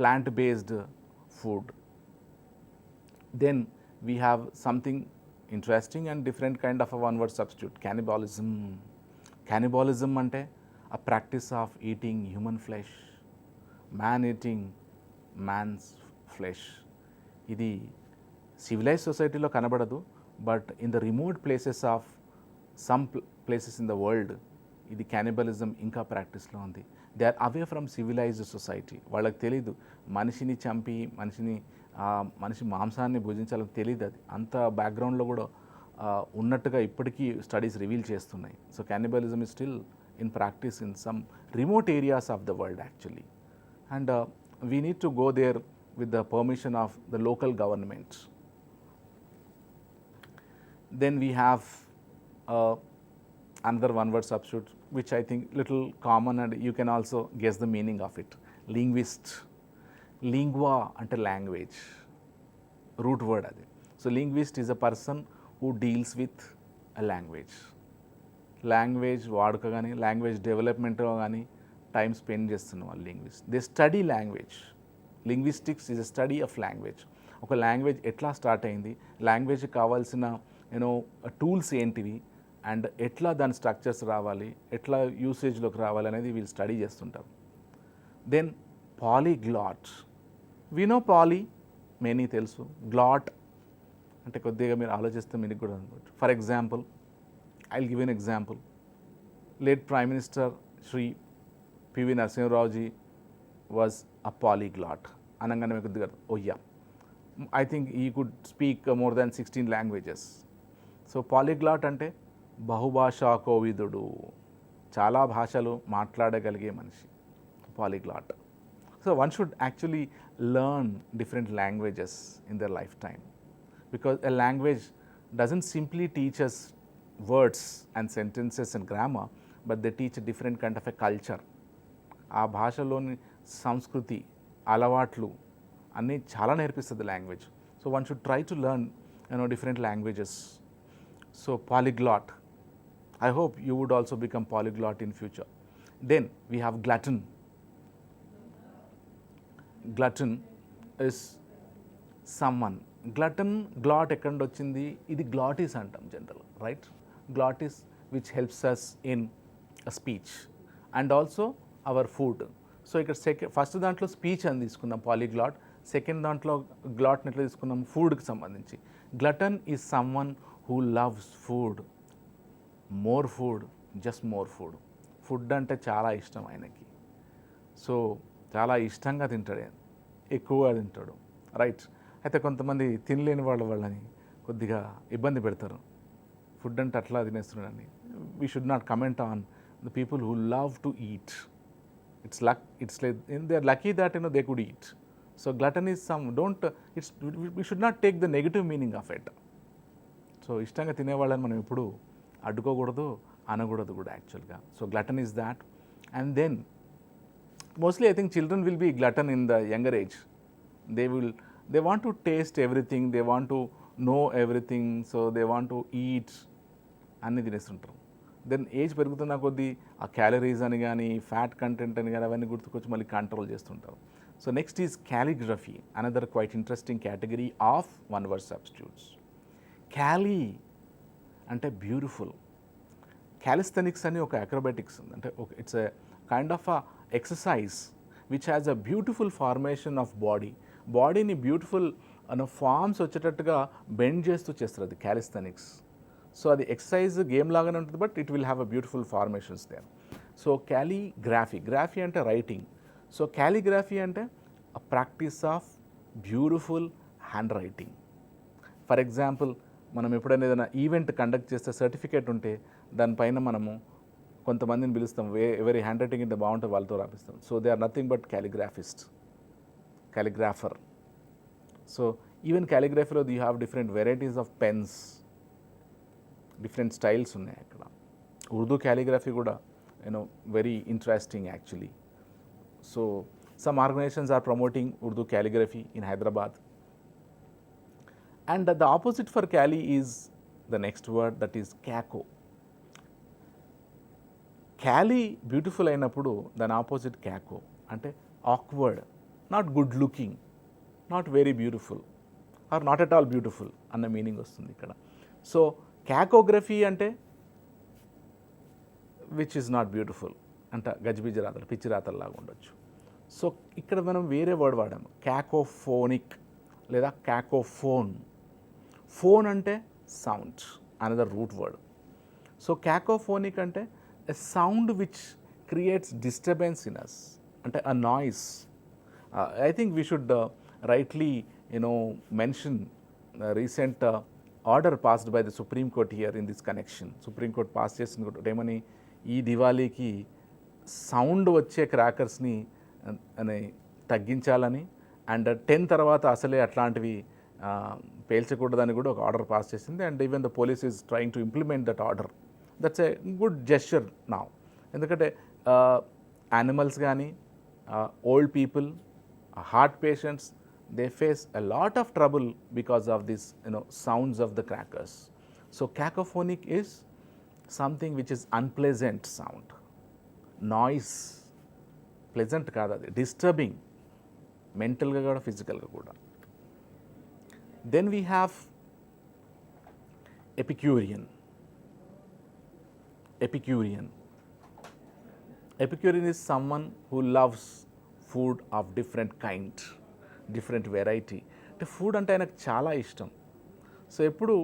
[SPEAKER 1] plant based food. Then we have something interesting and different kind of a one word substitute, cannibalism. Cannibalism ante a practice of eating human flesh, man eating man's flesh. Idi civilized society lo kanabadadu, but in the remote places of some places in the world idi cannibalism inka practice lo undi. They are away from civilized society. వాళ్ళకి తెలీదు మనిషిని చంపి మనిషి మాంసాన్ని భుజించాలని తెలియదు. అది అంత బ్యాక్గ్రౌండ్లో కూడా ఉన్నట్టుగా ఇప్పటికీ స్టడీస్ రివీల్ చేస్తున్నాయి. So cannibalism is still in practice in some remote areas of the world actually. And we need to go there with the permission of the local governments. Then we have another one word substitute which I think little common and you can also guess the meaning of it, linguist. Lingua ante language, root word adi. So linguist is a person who deals with a language. Language వాడుక కానీ language డెవలప్మెంట్లో కానీ time spend చేస్తున్న వాళ్ళు linguist. They study language. Linguistics is a study of language. ఒక language ఎట్లా start అయింది, లాంగ్వేజ్కి కావాల్సిన టూల్స్ ఏంటివి, అండ్ ఎట్లా దాని స్ట్రక్చర్స్ రావాలి, ఎట్లా యూసేజ్లోకి రావాలి అనేది వీళ్ళు స్టడీ చేస్తుంటారు. దెన్ పాలీగ్లాట్. వినో పాలీ, మెనీ తెలుసు. గ్లాట్ అంటే కొద్దిగా మీరు ఆలోచిస్తే మీకు కూడా అనుకోవచ్చు. For example, I will give an example. Late prime minister Shri PV నరసింహరావుజీ was a పాలీగ్లాట్ అనగానే మీకు కొద్దిగా ఓయ్యా, ఐ థింక్ ఈ could speak more than 16 languages. So పాలీగ్లాట్ అంటే బహుభాషా కోవిదుడు, చాలా భాషలు మాట్లాడగలిగే మనిషి, పాలీగ్లాట్. So one should actually learn different languages in their life time, because a language doesn't simply teach us words and sentences and grammar, but they teach a different kind of a culture. ఆ భాషలోని సంస్కృతి, అలవాట్లు అన్నీ చాలా నేర్పిస్తుంది language. So one should try to learn different languages. So polyglot. I hope you would also become polyglot in future. Then we have glutton. Glutton is someone. Glutton, glot ఎక్కడ నుండి వచ్చింది? ఇది గ్లాటిస్ అంటాం general, right? Glottis which helps us in speech and also our food. So ఇక్కడ first దాంట్లో speech అని తీసుకున్నాం పాలీగ్లాట్, second దాంట్లో గ్లాట్ని ఎట్లా తీసుకున్నాం? ఫుడ్కి సంబంధించి. Glutton is someone who loves food, more food, just more food. Food అంటే చాలా ఇష్టం ఆయనకి. సో చాలా ఇష్టంగా తింటాడు, ఎక్కువగా తింటాడు, రైట్? అయితే కొంతమంది తినలేని వాళ్ళని కొద్దిగా ఇబ్బంది పెడతారు, ఫుడ్ అంటే అట్లా తినేస్తున్నాడని. We should not comment on the people who love to eat. It's like they are lucky that they could eat. So glutton is some we should not take the negative meaning of it. So ఇష్టంగా తినేవాళ్ళని మనం ఎప్పుడు అడ్డుకోకూడదు, అనకూడదు కూడా యాక్చువల్గా. So glutton is that. And then mostly I think children will be glutton in the younger age. They want to taste everything, they want to know everything, so they want to eat అన్ని తినేస్తుంటారు. Then age పెరుగుతున్న కొద్దీ ఆ calories అని కానీ fat content అని కానీ అవన్నీ గుర్తుకొచ్చి మళ్ళీ కంట్రోల్ చేస్తుంటారు. So next is calligraphy, another quite interesting category of one word substitutes. Calli అంటే బ్యూటిఫుల్. క్యాలిస్థెనిక్స్ అని ఒక అక్రోబాటిక్స్ ఉంది, అంటే it's a kind of a exercise which has a beautiful formation of బాడీని బ్యూటిఫుల్ ఫార్మ్స్ వచ్చేటట్టుగా bend చేస్తూ చేస్తారు, అది క్యాలిస్థెనిక్స్. సో అది ఎక్సర్సైజ్ గేమ్ లాగానే ఉంటుంది, but it will have a beautiful formations there. So graphy అంటే రైటింగ్. సో క్యాలిగ్రఫీ అంటే a practice of beautiful hand writing. For example, మనం ఎప్పుడైనా ఏదైనా ఈవెంట్ కండక్ట్ చేస్తే సర్టిఫికేట్ ఉంటే దానిపైన మనము కొంతమందిని పిలుస్తాం, ఎవరి హ్యాండ్ రైటింగ్ ఇంత బాగుంటే వాళ్ళతో రాపిస్తాం. So they are nothing but calligrapher. So even క్యాలిగ్రఫీలో you have different varieties of pens, different styles ఉన్నాయి అక్కడ. ఉర్దూ క్యాలిగ్రఫీ కూడా very interesting actually. So some organizations are promoting Urdu calligraphy in Hyderabad. And the opposite for calli is the next word, that is caco. Calli beautiful అయినప్పుడు దాని ఆపోజిట్ caco అంటే awkward, not good looking, not very beautiful or not at all beautiful అన్న meaning వస్తుంది ఇక్కడ. So క్యాకోగ్రఫీ అంటే which is not beautiful అంటే గజిబిజి రాతలు, పిచ్చి రాతల్లాగా ఉండొచ్చు. సో ఇక్కడ మనం వేరే వర్డ్ వాడాము, క్యాకోఫోనిక్ లేదా క్యాకోఫోన్. ఫోన్ అంటే sound, another root word. So cacophonic అంటే a sound which creates disturbance in us, ante a noise. I think we should rightly mention recent order passed by the Supreme Court here in this connection. Supreme Court passed చేసిన ఏమని, ఈ దివాళీకి sound వచ్చే క్రాకర్స్ని తగ్గించాలని and 10 తర్వాత అసలే అట్లాంటివి పేల్చకూడదని కూడా ఒక ఆర్డర్ పాస్ చేసింది. And even the police is trying to implement that order. That's a good gesture now. ఎందుకంటే యానిమల్స్ కానీ, old people, heart patients, they face a lot of trouble because of this sounds of the crackers. So cacophonic is something which is unpleasant sound, noise, pleasant కాదు, అది disturbing, మెంటల్గా కూడా ఫిజికల్గా కూడా. Then we have Epicurean. Epicurean is someone who loves food of different kind, different variety. అంటే food అంటే ఆయనకు చాలా ఇష్టం. సో ఎప్పుడు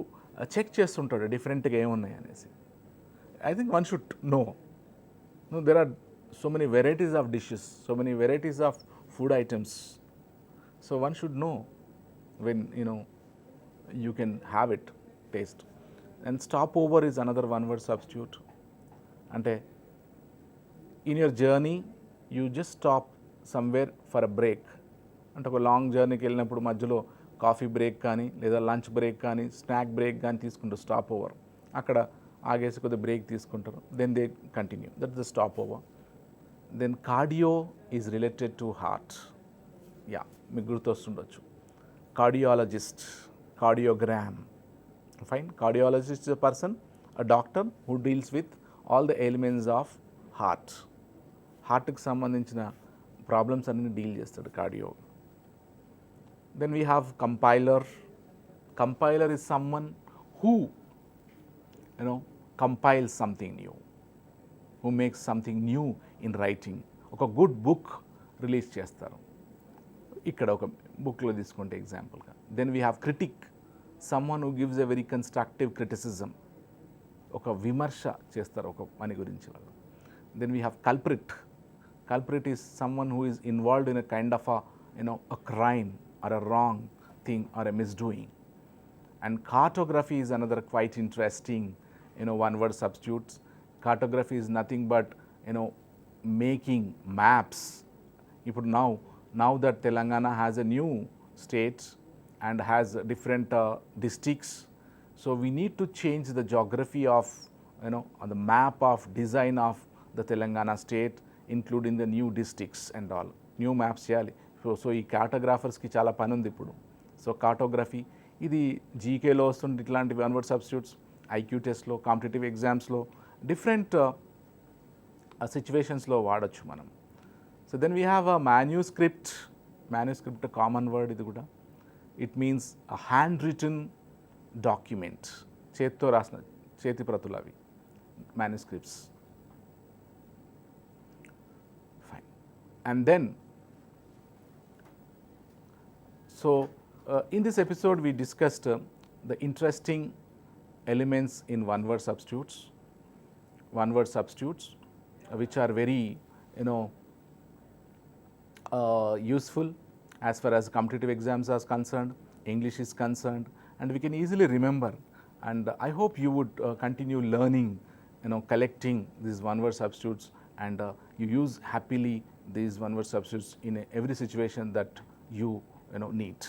[SPEAKER 1] చెక్ చేస్తుంటాడు డిఫరెంట్గా ఏమున్నాయి అనేసి. I think one should know there are so many varieties of dishes, so many varieties of food items. So one should know when you can have it, taste. And stopover is another one word substitute. అంటే in your journey you just stop somewhere for a break. అంటే ఒక long జర్నీకి వెళ్ళినప్పుడు మధ్యలో coffee break కానీ లేదా lunch break కానీ snack break కానీ తీసుకుంటారు, స్టాప్ ఓవర్. అక్కడ ఆగేసి కొద్దిగా బ్రేక్ తీసుకుంటారు, then they continue, that is the stopover. Then cardio is related to heart. Yeah, మీకు గుర్తొస్తుండొచ్చు. cardiologist, cardiogram. Fine. Cardiologist is a person, a doctor who deals with all the elements of heart. హార్ట్కి సంబంధించిన problems అన్ని deal చేస్తాడు cardio. Then we have compiler. Compiler is someone who compiles something new, who makes something new in writing. ఒక good book release చేస్తారు, ఇక్కడ ఒక బుక్లో తీసుకుంటే ఎగ్జాంపుల్గా. Then we have critic, someone who gives a very constructive criticism, ఒక విమర్శ చేస్తారు ఒక పని గురించి వాళ్ళు. Then we have culprit. Culprit is someone who is involved in a kind of a crime or a wrong thing or a misdoing. And cartography is another quite interesting one word substitutes. Cartography is nothing but making maps. Now that Telangana has a new state and has different districts, so we need to change the geography of on the map of design of the Telangana state, including the new districts and all. New maps చేయాలి. So ఈ కార్టోగ్రాఫర్స్కి చాలా పని ఉంది ఇప్పుడు. So cartography ఇది జీకేలో వస్తుంది, ఇట్లాంటి వన్ వర్డ్ సబ్స్టిట్యూట్స్ ఐక్యూ టెస్ట్లో, కాంపిటేటివ్ ఎగ్జామ్స్లో, డిఫరెంట్ సిచ్యువేషన్స్లో వాడచ్చు మనం. So then we have a manuscript. Manuscript common word ఇది కూడా. It means a handwritten document, చేతితో రాసిన చేతి ప్రతులు అవి మాన్యూస్క్రిప్ట్స్. And then, so in this episode we discussed the interesting elements in one word substitutes, which are very useful as far as competitive exams are concerned, English is concerned, and we can easily remember. And I hope you would continue learning, collecting these one word substitutes, and you use happily these one word substitutes in every situation that you need.